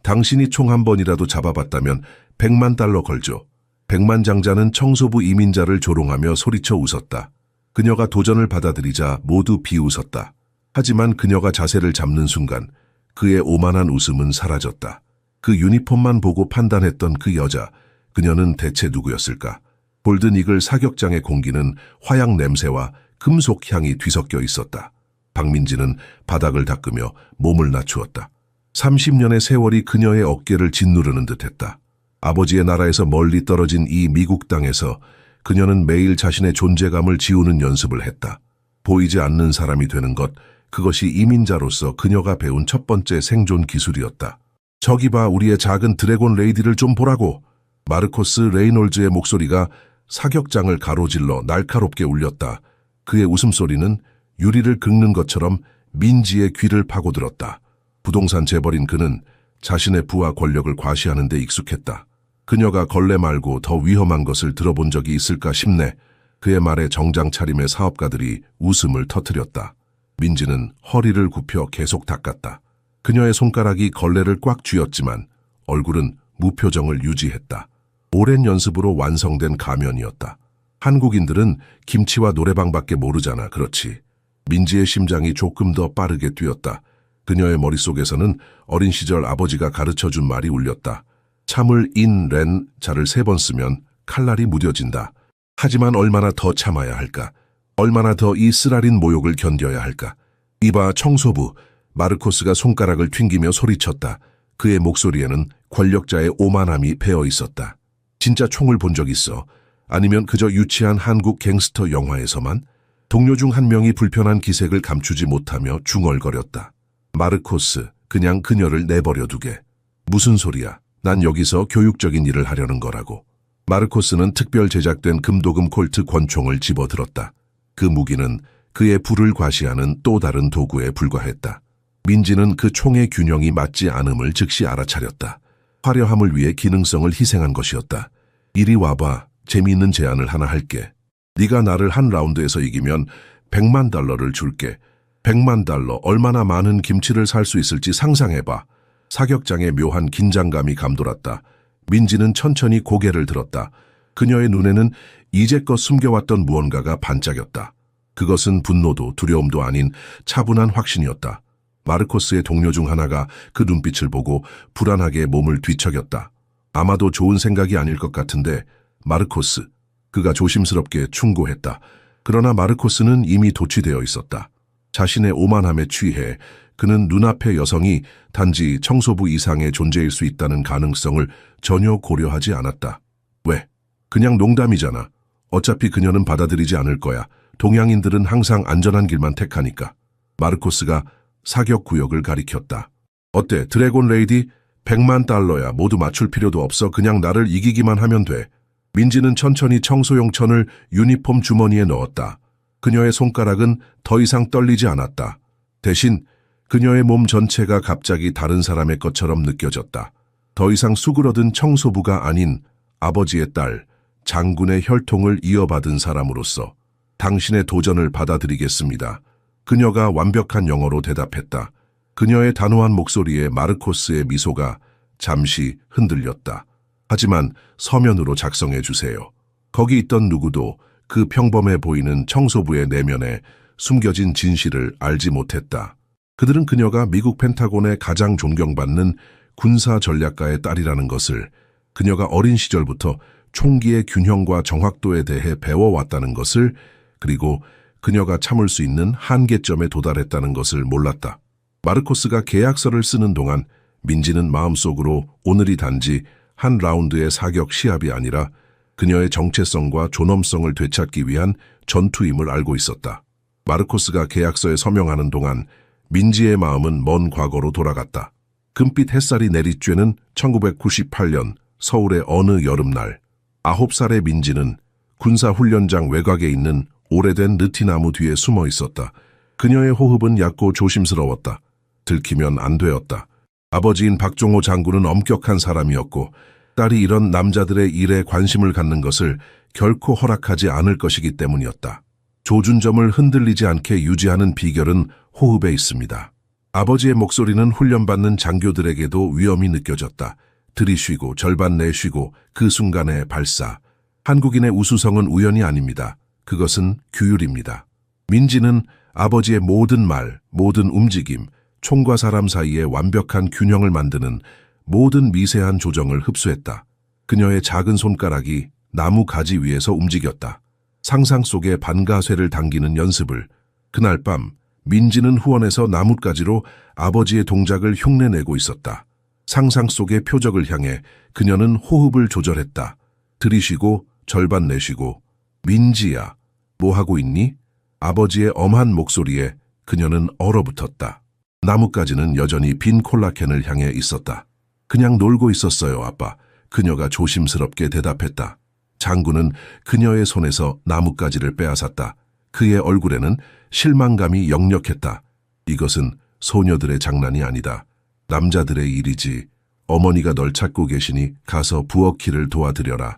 당신이 총 한 번이라도 잡아봤다면 100만 달러 걸죠. 백만장자는 청소부 이민자를 조롱하며 소리쳐 웃었다. 그녀가 도전을 받아들이자 모두 비웃었다. 하지만 그녀가 자세를 잡는 순간 그의 오만한 웃음은 사라졌다. 그 유니폼만 보고 판단했던 그 여자, 그녀는 대체 누구였을까? 골든이글 사격장의 공기는 화약 냄새와 금속 향이 뒤섞여 있었다. 박민지는 바닥을 닦으며 몸을 낮추었다. 30년의 세월이 그녀의 어깨를 짓누르는 듯했다. 아버지의 나라에서 멀리 떨어진 이 미국 땅에서 그녀는 매일 자신의 존재감을 지우는 연습을 했다. 보이지 않는 사람이 되는 것, 그것이 이민자로서 그녀가 배운 첫 번째 생존 기술이었다. 저기 봐, 우리의 작은 드래곤 레이디를 좀 보라고. 마르코스 레이놀즈의 목소리가 사격장을 가로질러 날카롭게 울렸다. 그의 웃음소리는 유리를 긁는 것처럼 민지의 귀를 파고들었다. 부동산 재벌인 그는 자신의 부와 권력을 과시하는 데 익숙했다. 그녀가 걸레 말고 더 위험한 것을 들어본 적이 있을까 싶네. 그의 말에 정장 차림의 사업가들이 웃음을 터뜨렸다. 민지는 허리를 굽혀 계속 닦았다. 그녀의 손가락이 걸레를 꽉 쥐었지만 얼굴은 무표정을 유지했다. 오랜 연습으로 완성된 가면이었다. 한국인들은 김치와 노래방밖에 모르잖아, 그렇지. 민지의 심장이 조금 더 빠르게 뛰었다. 그녀의 머릿속에서는 어린 시절 아버지가 가르쳐준 말이 울렸다. 참을 인, 렌, 자를 3번 쓰면 칼날이 무뎌진다. 하지만 얼마나 더 참아야 할까? 얼마나 더 이 쓰라린 모욕을 견뎌야 할까? 이봐, 청소부. 마르코스가 손가락을 튕기며 소리쳤다. 그의 목소리에는 권력자의 오만함이 배어 있었다. 진짜 총을 본 적 있어? 아니면 그저 유치한 한국 갱스터 영화에서만? 동료 중 한 명이 불편한 기색을 감추지 못하며 중얼거렸다. 마르코스, 그냥 그녀를 내버려 두게. 무슨 소리야? 난 여기서 교육적인 일을 하려는 거라고. 마르코스는 특별 제작된 금도금 콜트 권총을 집어들었다. 그 무기는 그의 불을 과시하는 또 다른 도구에 불과했다. 민지는 그 총의 균형이 맞지 않음을 즉시 알아차렸다. 화려함을 위해 기능성을 희생한 것이었다. 이리 와봐. 재미있는 제안을 하나 할게. 네가 나를 한 라운드에서 이기면 100만 달러를 줄게. 100만 달러, 얼마나 많은 김치를 살 수 있을지 상상해봐. 사격장의 묘한 긴장감이 감돌았다. 민지는 천천히 고개를 들었다. 그녀의 눈에는 이제껏 숨겨왔던 무언가가 반짝였다. 그것은 분노도 두려움도 아닌 차분한 확신이었다. 마르코스의 동료 중 하나가 그 눈빛을 보고 불안하게 몸을 뒤척였다. 아마도 좋은 생각이 아닐 것 같은데, 마르코스. 그가 조심스럽게 충고했다. 그러나 마르코스는 이미 도취되어 있었다. 자신의 오만함에 취해 그는 눈앞의 여성이 단지 청소부 이상의 존재일 수 있다는 가능성을 전혀 고려하지 않았다. 왜? 그냥 농담이잖아. 어차피 그녀는 받아들이지 않을 거야. 동양인들은 항상 안전한 길만 택하니까. 마르코스가 사격 구역을 가리켰다. 어때, 드래곤 레이디? 100만 달러야. 모두 맞출 필요도 없어. 그냥 나를 이기기만 하면 돼. 민지는 천천히 청소용 천을 유니폼 주머니에 넣었다. 그녀의 손가락은 더 이상 떨리지 않았다. 대신 그녀의 몸 전체가 갑자기 다른 사람의 것처럼 느껴졌다. 더 이상 수그러든 청소부가 아닌 아버지의 딸, 장군의 혈통을 이어받은 사람으로서 당신의 도전을 받아들이겠습니다. 그녀가 완벽한 영어로 대답했다. 그녀의 단호한 목소리에 마르코스의 미소가 잠시 흔들렸다. 하지만 서면으로 작성해 주세요. 거기 있던 누구도 그 평범해 보이는 청소부의 내면에 숨겨진 진실을 알지 못했다. 그들은 그녀가 미국 펜타곤의 가장 존경받는 군사 전략가의 딸이라는 것을, 그녀가 어린 시절부터 총기의 균형과 정확도에 대해 배워왔다는 것을, 그리고 그녀가 참을 수 있는 한계점에 도달했다는 것을 몰랐다. 마르코스가 계약서를 쓰는 동안 민지는 마음속으로 오늘이 단지 한 라운드의 사격 시합이 아니라 그녀의 정체성과 존엄성을 되찾기 위한 전투임을 알고 있었다. 마르코스가 계약서에 서명하는 동안 민지의 마음은 먼 과거로 돌아갔다. 금빛 햇살이 내리쬐는 1998년 서울의 어느 여름날, 9살의 민지는 군사훈련장 외곽에 있는 오래된 느티나무 뒤에 숨어 있었다. 그녀의 호흡은 얕고 조심스러웠다. 들키면 안 되었다. 아버지인 박종호 장군은 엄격한 사람이었고 딸이 이런 남자들의 일에 관심을 갖는 것을 결코 허락하지 않을 것이기 때문이었다. 조준점을 흔들리지 않게 유지하는 비결은 호흡에 있습니다. 아버지의 목소리는 훈련받는 장교들에게도 위험이 느껴졌다. 들이쉬고 절반 내쉬고 그 순간의 발사. 한국인의 우수성은 우연이 아닙니다. 그것은 규율입니다. 민지는 아버지의 모든 말, 모든 움직임, 총과 사람 사이에 완벽한 균형을 만드는 모든 미세한 조정을 흡수했다. 그녀의 작은 손가락이 나무 가지 위에서 움직였다. 상상 속에 반가쇠를 당기는 연습을. 그날 밤 민지는 후원에서 나뭇가지로 아버지의 동작을 흉내내고 있었다. 상상 속의 표적을 향해 그녀는 호흡을 조절했다. 들이쉬고 절반 내쉬고. 민지야, 뭐 하고 있니? 아버지의 엄한 목소리에 그녀는 얼어붙었다. 나뭇가지는 여전히 빈 콜라캔을 향해 있었다. 그냥 놀고 있었어요, 아빠. 그녀가 조심스럽게 대답했다. 장군은 그녀의 손에서 나뭇가지를 빼앗았다. 그의 얼굴에는 실망감이 역력했다. 이것은 소녀들의 장난이 아니다. 남자들의 일이지. 어머니가 널 찾고 계시니 가서 부엌일을 도와드려라.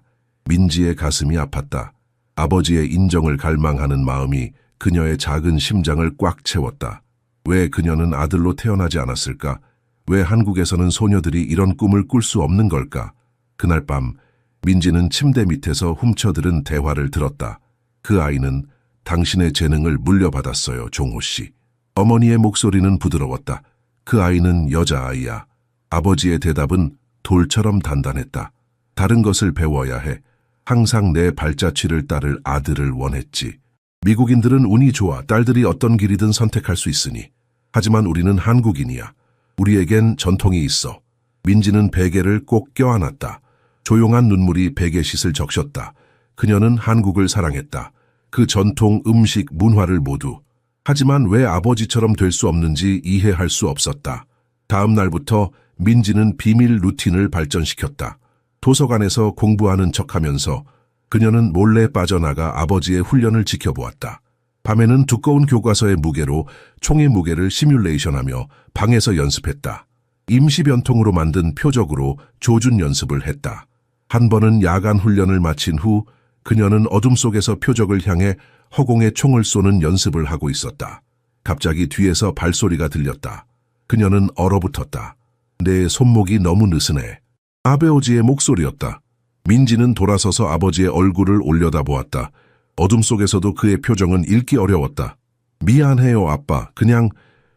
민지의 가슴이 아팠다. 아버지의 인정을 갈망하는 마음이 그녀의 작은 심장을 꽉 채웠다. 왜 그녀는 아들로 태어나지 않았을까? 왜 한국에서는 소녀들이 이런 꿈을 꿀 수 없는 걸까? 그날 밤 민지는 침대 밑에서 훔쳐들은 대화를 들었다. 그 아이는 당신의 재능을 물려받았어요, 종호 씨. 어머니의 목소리는 부드러웠다. 그 아이는 여자아이야. 아버지의 대답은 돌처럼 단단했다. 다른 것을 배워야 해. 항상 내 발자취를 따를 아들을 원했지. 미국인들은 운이 좋아 딸들이 어떤 길이든 선택할 수 있으니. 하지만 우리는 한국인이야. 우리에겐 전통이 있어. 민지는 베개를 꼭 껴안았다. 조용한 눈물이 베개싯을 적셨다. 그녀는 한국을 사랑했다. 그 전통, 음식, 문화를 모두. 하지만 왜 아버지처럼 될 수 없는지 이해할 수 없었다. 다음 날부터 민지는 비밀 루틴을 발전시켰다. 도서관에서 공부하는 척하면서 그녀는 몰래 빠져나가 아버지의 훈련을 지켜보았다. 밤에는 두꺼운 교과서의 무게로 총의 무게를 시뮬레이션하며 방에서 연습했다. 임시 변통으로 만든 표적으로 조준 연습을 했다. 한 번은 야간 훈련을 마친 후 그녀는 어둠 속에서 표적을 향해 허공에 총을 쏘는 연습을 하고 있었다. 갑자기 뒤에서 발소리가 들렸다. 그녀는 얼어붙었다. 내 손목이 너무 느슨해. 아베오지의 목소리였다. 민지는 돌아서서 아버지의 얼굴을 올려다보았다. 어둠 속에서도 그의 표정은 읽기 어려웠다. 미안해요, 아빠.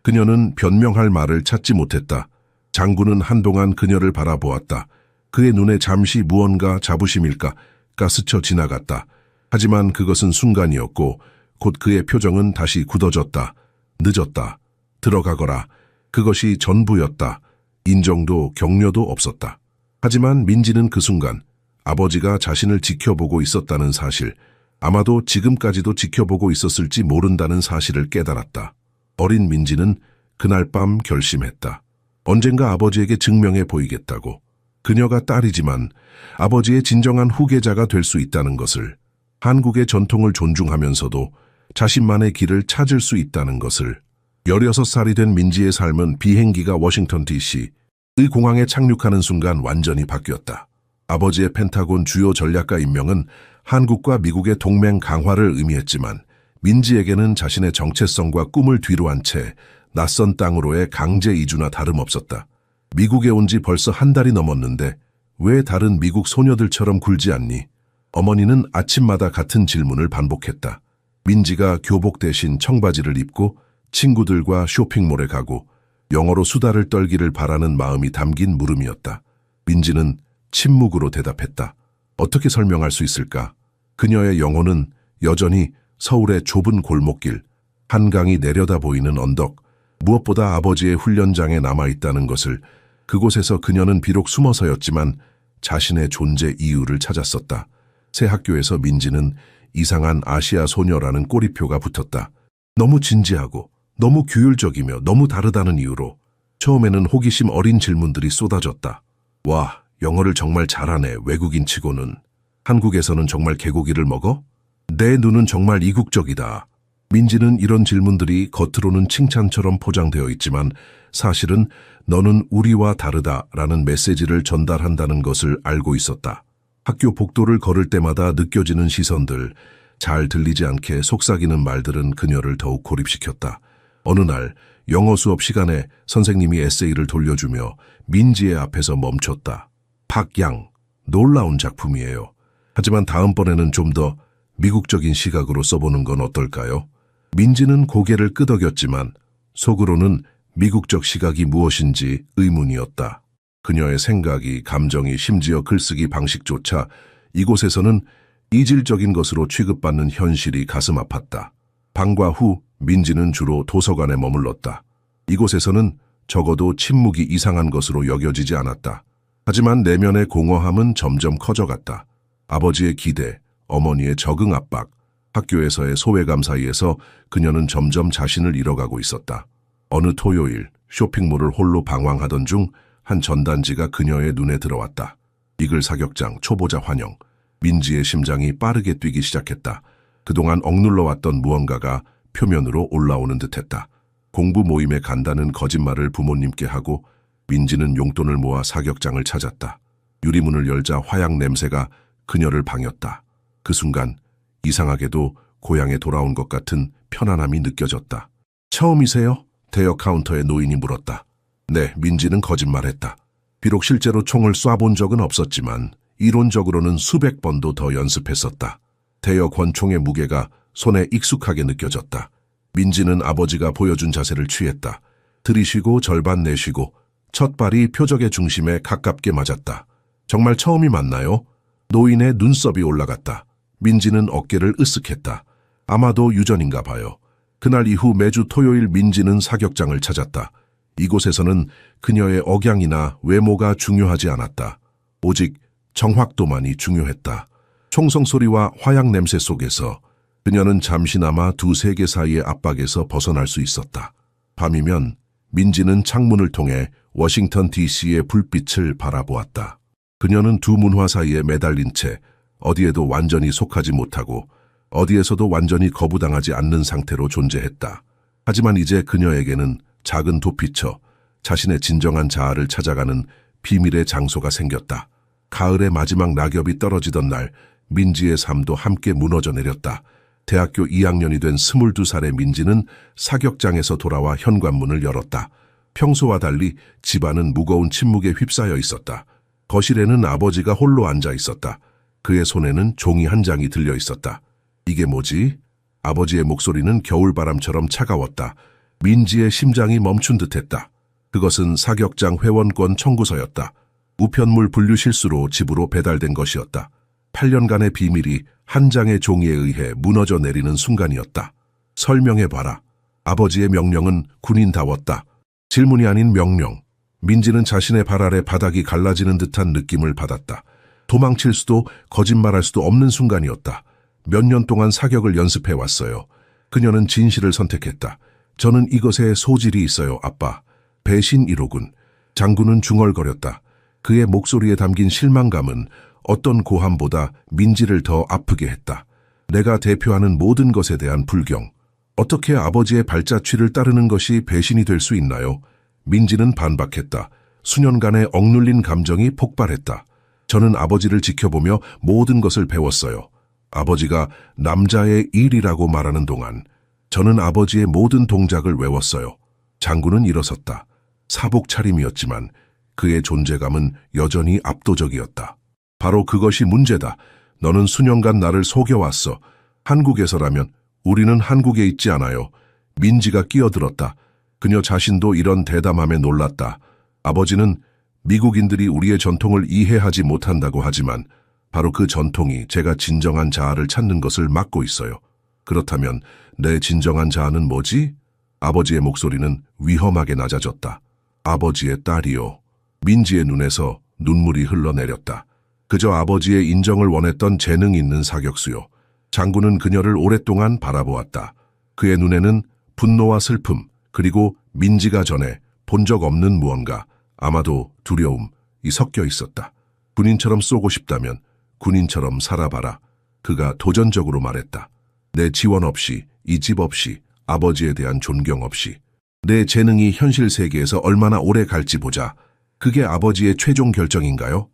그녀는 변명할 말을 찾지 못했다. 장군은 한동안 그녀를 바라보았다. 그의 눈에 잠시 무언가 자부심일까가 스쳐 지나갔다. 하지만 그것은 순간이었고 곧 그의 표정은 다시 굳어졌다. 늦었다. 들어가거라. 그것이 전부였다. 인정도 격려도 없었다. 하지만 민지는 그 순간 아버지가 자신을 지켜보고 있었다는 사실, 아마도 지금까지도 지켜보고 있었을지 모른다는 사실을 깨달았다. 어린 민지는 그날 밤 결심했다. 언젠가 아버지에게 증명해 보이겠다고. 그녀가 딸이지만 아버지의 진정한 후계자가 될 수 있다는 것을, 한국의 전통을 존중하면서도 자신만의 길을 찾을 수 있다는 것을. 16살이 된 민지의 삶은 비행기가 워싱턴 DC의 공항에 착륙하는 순간 완전히 바뀌었다. 아버지의 펜타곤 주요 전략가 임명은 한국과 미국의 동맹 강화를 의미했지만 민지에게는 자신의 정체성과 꿈을 뒤로한 채 낯선 땅으로의 강제 이주나 다름없었다. 미국에 온 지 벌써 한 달이 넘었는데 왜 다른 미국 소녀들처럼 굴지 않니? 어머니는 아침마다 같은 질문을 반복했다. 민지가 교복 대신 청바지를 입고 친구들과 쇼핑몰에 가고 영어로 수다를 떨기를 바라는 마음이 담긴 물음이었다. 민지는 침묵으로 대답했다. 어떻게 설명할 수 있을까? 그녀의 영혼은 여전히 서울의 좁은 골목길, 한강이 내려다 보이는 언덕, 무엇보다 아버지의 훈련장에 남아있다는 것을. 그곳에서 그녀는 비록 숨어서였지만 자신의 존재 이유를 찾았었다. 새 학교에서 민지는 이상한 아시아 소녀라는 꼬리표가 붙었다. 너무 진지하고 너무 규율적이며 너무 다르다는 이유로. 처음에는 호기심 어린 질문들이 쏟아졌다. 와, 영어를 정말 잘하네, 외국인 치고는. 한국에서는 정말 개고기를 먹어? 내 눈은 정말 이국적이다. 민지는 이런 질문들이 겉으로는 칭찬처럼 포장되어 있지만 사실은 너는 우리와 다르다라는 메시지를 전달한다는 것을 알고 있었다. 학교 복도를 걸을 때마다 느껴지는 시선들, 잘 들리지 않게 속삭이는 말들은 그녀를 더욱 고립시켰다. 어느 날 영어 수업 시간에 선생님이 에세이를 돌려주며 민지의 앞에서 멈췄다. 박양, 놀라운 작품이에요. 하지만 다음번에는 좀 더 미국적인 시각으로 써보는 건 어떨까요? 민지는 고개를 끄덕였지만 속으로는 미국적 시각이 무엇인지 의문이었다. 그녀의 생각이, 감정이, 심지어 글쓰기 방식조차 이곳에서는 이질적인 것으로 취급받는 현실이 가슴 아팠다. 방과 후 민지는 주로 도서관에 머물렀다. 이곳에서는 적어도 침묵이 이상한 것으로 여겨지지 않았다. 하지만 내면의 공허함은 점점 커져갔다. 아버지의 기대, 어머니의 적응 압박, 학교에서의 소외감 사이에서 그녀는 점점 자신을 잃어가고 있었다. 어느 토요일 쇼핑몰을 홀로 방황하던 중 한 전단지가 그녀의 눈에 들어왔다. 이글 사격장 초보자 환영. 민지의 심장이 빠르게 뛰기 시작했다. 그동안 억눌러왔던 무언가가 표면으로 올라오는 듯했다. 공부 모임에 간다는 거짓말을 부모님께 하고 민지는 용돈을 모아 사격장을 찾았다. 유리문을 열자 화약 냄새가 그녀를 방했다. 그 순간 이상하게도 고향에 돌아온 것 같은 편안함이 느껴졌다. 처음이세요? 대여 카운터에 노인이 물었다. 네, 민지는 거짓말했다. 비록 실제로 총을 쏴본 적은 없었지만 이론적으로는 수백 번도 더 연습했었다. 대여 권총의 무게가 손에 익숙하게 느껴졌다. 민지는 아버지가 보여준 자세를 취했다. 들이쉬고 절반 내쉬고 첫 발이 표적의 중심에 가깝게 맞았다. 정말 처음이 맞나요? 노인의 눈썹이 올라갔다. 민지는 어깨를 으쓱했다. 아마도 유전인가 봐요. 그날 이후 매주 토요일 민지는 사격장을 찾았다. 이곳에서는 그녀의 억양이나 외모가 중요하지 않았다. 오직 정확도만이 중요했다. 총성 소리와 화약 냄새 속에서 그녀는 잠시나마 두세 개 사이의 압박에서 벗어날 수 있었다. 밤이면 민지는 창문을 통해 워싱턴 DC의 불빛을 바라보았다. 그녀는 두 문화 사이에 매달린 채 어디에도 완전히 속하지 못하고 어디에서도 완전히 거부당하지 않는 상태로 존재했다. 하지만 이제 그녀에게는 작은 도피처, 자신의 진정한 자아를 찾아가는 비밀의 장소가 생겼다. 가을의 마지막 낙엽이 떨어지던 날 민지의 삶도 함께 무너져 내렸다. 대학교 2학년이 된 22살의 민지는 사격장에서 돌아와 현관문을 열었다. 평소와 달리 집안은 무거운 침묵에 휩싸여 있었다. 거실에는 아버지가 홀로 앉아 있었다. 그의 손에는 종이 한 장이 들려 있었다. 이게 뭐지? 아버지의 목소리는 겨울바람처럼 차가웠다. 민지의 심장이 멈춘 듯했다. 그것은 사격장 회원권 청구서였다. 우편물 분류 실수로 집으로 배달된 것이었다. 8년간의 비밀이 한 장의 종이에 의해 무너져 내리는 순간이었다. 설명해봐라. 아버지의 명령은 군인다웠다. 질문이 아닌 명령. 민지는 자신의 발 아래 바닥이 갈라지는 듯한 느낌을 받았다. 도망칠 수도 거짓말할 수도 없는 순간이었다. 몇 년 동안 사격을 연습해왔어요. 그녀는 진실을 선택했다. 저는 이것에 소질이 있어요, 아빠. 배신 1호군. 장군은 중얼거렸다. 그의 목소리에 담긴 실망감은 어떤 고함보다 민지를 더 아프게 했다. 내가 대표하는 모든 것에 대한 불경. 어떻게 아버지의 발자취를 따르는 것이 배신이 될 수 있나요? 민지는 반박했다. 수년간의 억눌린 감정이 폭발했다. 저는 아버지를 지켜보며 모든 것을 배웠어요. 아버지가 남자의 일이라고 말하는 동안 저는 아버지의 모든 동작을 외웠어요. 장군은 일어섰다. 사복 차림이었지만 그의 존재감은 여전히 압도적이었다. 바로 그것이 문제다. 너는 수년간 나를 속여왔어. 한국에서라면 우리는 한국에 있지 않아요. 민지가 끼어들었다. 그녀 자신도 이런 대담함에 놀랐다. 아버지는 미국인들이 우리의 전통을 이해하지 못한다고 하지만 바로 그 전통이 제가 진정한 자아를 찾는 것을 막고 있어요. 그렇다면 내 진정한 자아는 뭐지? 아버지의 목소리는 위험하게 낮아졌다. 아버지의 딸이요. 민지의 눈에서 눈물이 흘러내렸다. 그저 아버지의 인정을 원했던 재능 있는 사격수요. 장군은 그녀를 오랫동안 바라보았다. 그의 눈에는 분노와 슬픔, 그리고 민지가 전에 본 적 없는 무언가, 아마도 두려움이 섞여 있었다. 군인처럼 쏘고 싶다면 군인처럼 살아봐라. 그가 도전적으로 말했다. 내 지원 없이, 이 집 없이, 아버지에 대한 존경 없이. 내 재능이 현실 세계에서 얼마나 오래 갈지 보자. 그게 아버지의 최종 결정인가요?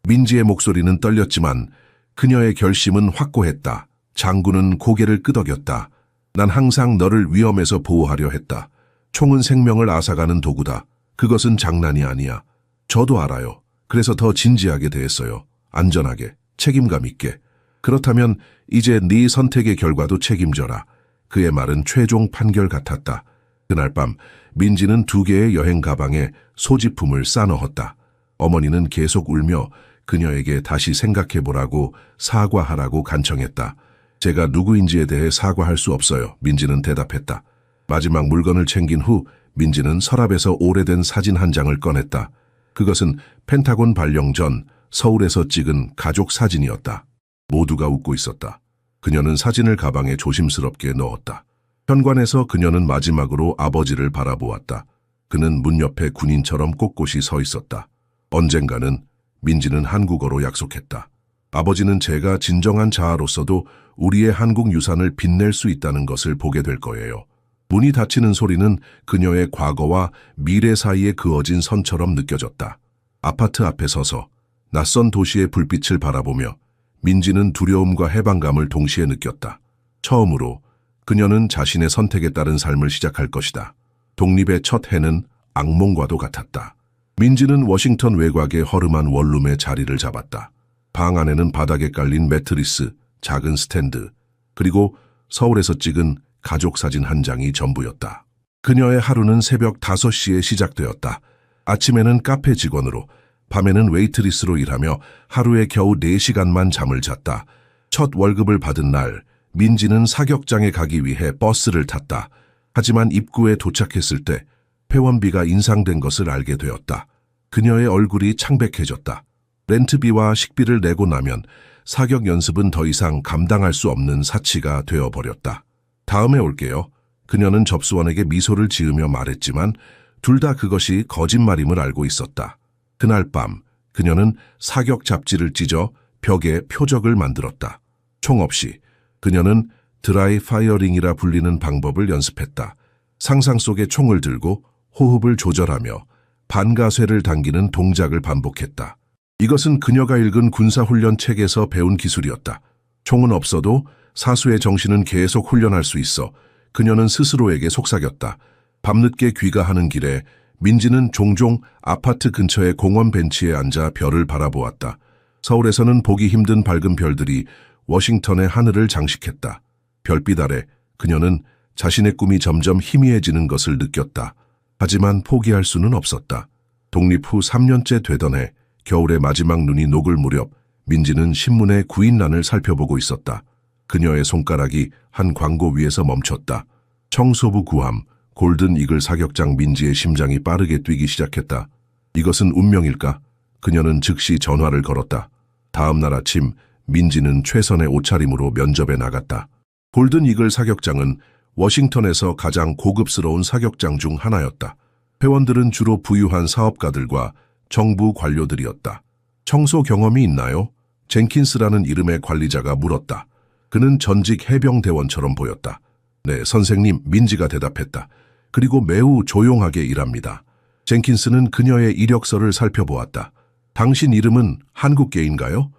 민지의 목소리는 떨렸지만 그녀의 결심은 확고했다. 장군은 고개를 끄덕였다. 난 항상 너를 위험에서 보호하려 했다. 총은 생명을 앗아가는 도구다. 그것은 장난이 아니야. 저도 알아요. 그래서 더 진지하게 대했어요. 안전하게, 책임감 있게. 그렇다면 이제 네 선택의 결과도 책임져라. 그의 말은 최종 판결 같았다. 그날 밤 민지는 2개의 여행 가방에 소지품을 싸넣었다. 어머니는 계속 울며 그녀에게 다시 생각해보라고 사과하라고 간청했다. 제가 누구인지에 대해 사과할 수 없어요. 민지는 대답했다. 마지막 물건을 챙긴 후 민지는 서랍에서 오래된 사진 한 장을 꺼냈다. 그것은 펜타곤 발령 전 서울에서 찍은 가족 사진이었다. 모두가 웃고 있었다. 그녀는 사진을 가방에 조심스럽게 넣었다. 현관에서 그녀는 마지막으로 아버지를 바라보았다. 그는 문 옆에 군인처럼 꼿꼿이 서 있었다. 언젠가는 민지는 한국어로 약속했다. 아버지는 제가 진정한 자아로서도 우리의 한국 유산을 빛낼 수 있다는 것을 보게 될 거예요. 문이 닫히는 소리는 그녀의 과거와 미래 사이에 그어진 선처럼 느껴졌다. 아파트 앞에 서서 낯선 도시의 불빛을 바라보며 민지는 두려움과 해방감을 동시에 느꼈다. 처음으로 그녀는 자신의 선택에 따른 삶을 시작할 것이다. 독립의 첫 해는 악몽과도 같았다. 민지는 워싱턴 외곽의 허름한 원룸에 자리를 잡았다. 방 안에는 바닥에 깔린 매트리스, 작은 스탠드, 그리고 서울에서 찍은 가족 사진 한 장이 전부였다. 그녀의 하루는 새벽 5시에 시작되었다. 아침에는 카페 직원으로, 밤에는 웨이트리스로 일하며 하루에 겨우 4시간만 잠을 잤다. 첫 월급을 받은 날, 민지는 사격장에 가기 위해 버스를 탔다. 하지만 입구에 도착했을 때 회원비가 인상된 것을 알게 되었다. 그녀의 얼굴이 창백해졌다. 렌트비와 식비를 내고 나면 사격 연습은 더 이상 감당할 수 없는 사치가 되어버렸다. 다음에 올게요. 그녀는 접수원에게 미소를 지으며 말했지만 둘 다 그것이 거짓말임을 알고 있었다. 그날 밤 그녀는 사격 잡지를 찢어 벽에 표적을 만들었다. 총 없이 그녀는 드라이 파이어링이라 불리는 방법을 연습했다. 상상 속에 총을 들고 호흡을 조절하며 반가쇠를 당기는 동작을 반복했다. 이것은 그녀가 읽은 군사훈련 책에서 배운 기술이었다. 총은 없어도 사수의 정신은 계속 훈련할 수 있어 그녀는 스스로에게 속삭였다. 밤늦게 귀가하는 길에 민지는 종종 아파트 근처의 공원 벤치에 앉아 별을 바라보았다. 서울에서는 보기 힘든 밝은 별들이 워싱턴의 하늘을 장식했다. 별빛 아래 그녀는 자신의 꿈이 점점 희미해지는 것을 느꼈다. 하지만 포기할 수는 없었다. 독립 후 3년째 되던 해 겨울의 마지막 눈이 녹을 무렵 민지는 신문의 구인란을 살펴보고 있었다. 그녀의 손가락이 한 광고 위에서 멈췄다. 청소부 구함, 골든 이글 사격장. 민지의 심장이 빠르게 뛰기 시작했다. 이것은 운명일까? 그녀는 즉시 전화를 걸었다. 다음 날 아침 민지는 최선의 옷차림으로 면접에 나갔다. 골든 이글 사격장은 워싱턴에서 가장 고급스러운 사격장 중 하나였다. 회원들은 주로 부유한 사업가들과 정부 관료들이었다. 청소 경험이 있나요? 젠킨스라는 이름의 관리자가 물었다. 그는 전직 해병대원처럼 보였다. 네, 선생님, 민지가 대답했다. 그리고 매우 조용하게 일합니다. 젠킨스는 그녀의 이력서를 살펴보았다. 당신 이름은 한국계인가요?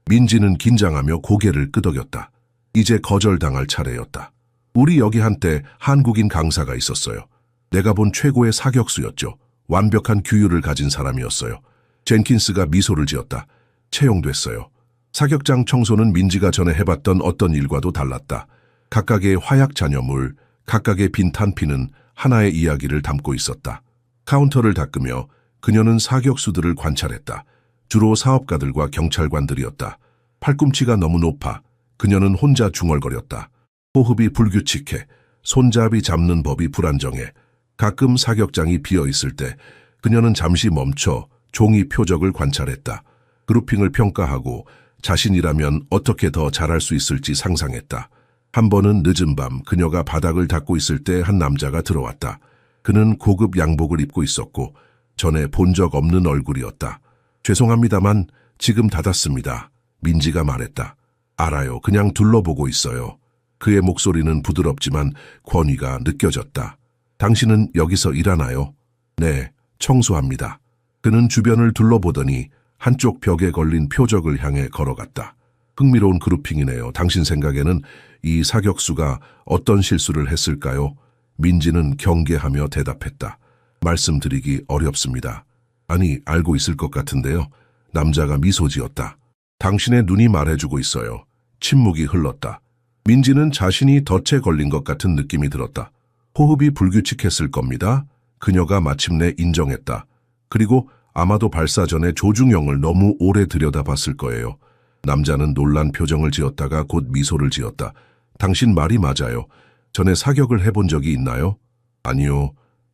민지는 긴장하며 고개를 끄덕였다. 이제 거절당할 차례였다. 우리 여기 한때 한국인 강사가 있었어요. 내가 본 최고의 사격수였죠. 완벽한 규율을 가진 사람이었어요. 젠킨스가 미소를 지었다. 채용됐어요. 사격장 청소는 민지가 전에 해봤던 어떤 일과도 달랐다. 각각의 화약 잔여물, 각각의 빈 탄피는 하나의 이야기를 담고 있었다. 카운터를 닦으며 그녀는 사격수들을 관찰했다. 주로 사업가들과 경찰관들이었다. 팔꿈치가 너무 높아 그녀는 혼자 중얼거렸다. 호흡이 불규칙해 손잡이 잡는 법이 불안정해. 가끔 사격장이 비어있을 때 그녀는 잠시 멈춰 종이 표적을 관찰했다. 그루핑을 평가하고 자신이라면 어떻게 더 잘할 수 있을지 상상했다. 한 번은 늦은 밤 그녀가 바닥을 닦고 있을 때 한 남자가 들어왔다. 그는 고급 양복을 입고 있었고 전에 본 적 없는 얼굴이었다. 죄송합니다만 지금 닫았습니다. 민지가 말했다. 알아요. 그냥 둘러보고 있어요. 그의 목소리는 부드럽지만 권위가 느껴졌다. 당신은 여기서 일하나요? 네, 청소합니다. 그는 주변을 둘러보더니 한쪽 벽에 걸린 표적을 향해 걸어갔다. 흥미로운 그루핑이네요. 당신 생각에는 이 사격수가 어떤 실수를 했을까요? 민지는 경계하며 대답했다. 말씀드리기 어렵습니다. 아니, 알고 있을 것 같은데요. 남자가 미소 지었다. 당신의 눈이 말해주고 있어요. 침묵이 흘렀다. 민지는 자신이 덫에 걸린 것 같은 느낌이 들었다. 호흡이 불규칙했을 겁니다. 그녀가 마침내 인정했다. 그리고 아마도 발사 전에 조중영을 너무 오래 들여다봤을 거예요. 남자는 놀란 표정을 지었다가 곧 미소를 지었다. 당신 말이 맞아요. 전에 사격을 해본 적이 있나요? 아니요.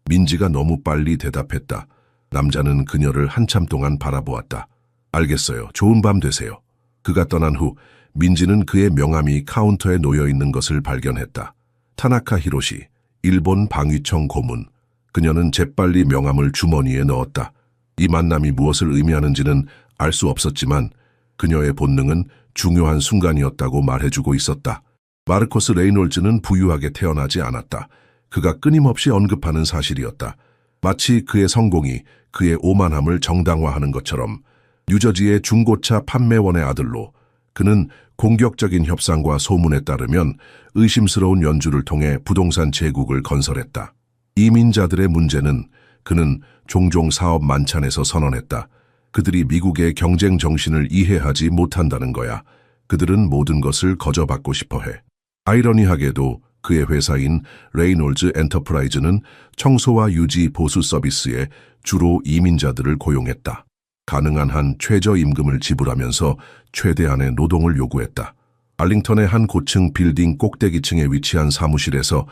민지가 너무 빨리 대답했다. 남자는 그녀를 한참 동안 바라보았다. 알겠어요. 좋은 밤 되세요. 그가 떠난 후 민지는 그의 명함이 카운터에 놓여 있는 것을 발견했다. 타나카 히로시, 일본 방위청 고문. 그녀는 재빨리 명함을 주머니에 넣었다. 이 만남이 무엇을 의미하는지는 알 수 없었지만 그녀의 본능은 중요한 순간이었다고 말해주고 있었다. 마르코스 레이놀즈는 부유하게 태어나지 않았다. 그가 끊임없이 언급하는 사실이었다. 마치 그의 성공이 그의 오만함을 정당화하는 것처럼. 뉴저지의 중고차 판매원의 아들로 그는 공격적인 협상과 소문에 따르면 의심스러운 연주를 통해 부동산 제국을 건설했다. 이민자들의 문제는 그는 종종 사업 만찬에서 선언했다. 그들이 미국의 경쟁 정신을 이해하지 못한다는 거야. 그들은 모든 것을 거저받고 싶어해. 아이러니하게도 그의 회사인 레이놀즈 엔터프라이즈는 청소와 유지 보수 서비스에 주로 이민자들을 고용했다. 가능한 한 최저임금을 지불하면서 최대한의 노동을 요구했다. 알링턴의 한 고층 빌딩 꼭대기층에 위치한 사무실에서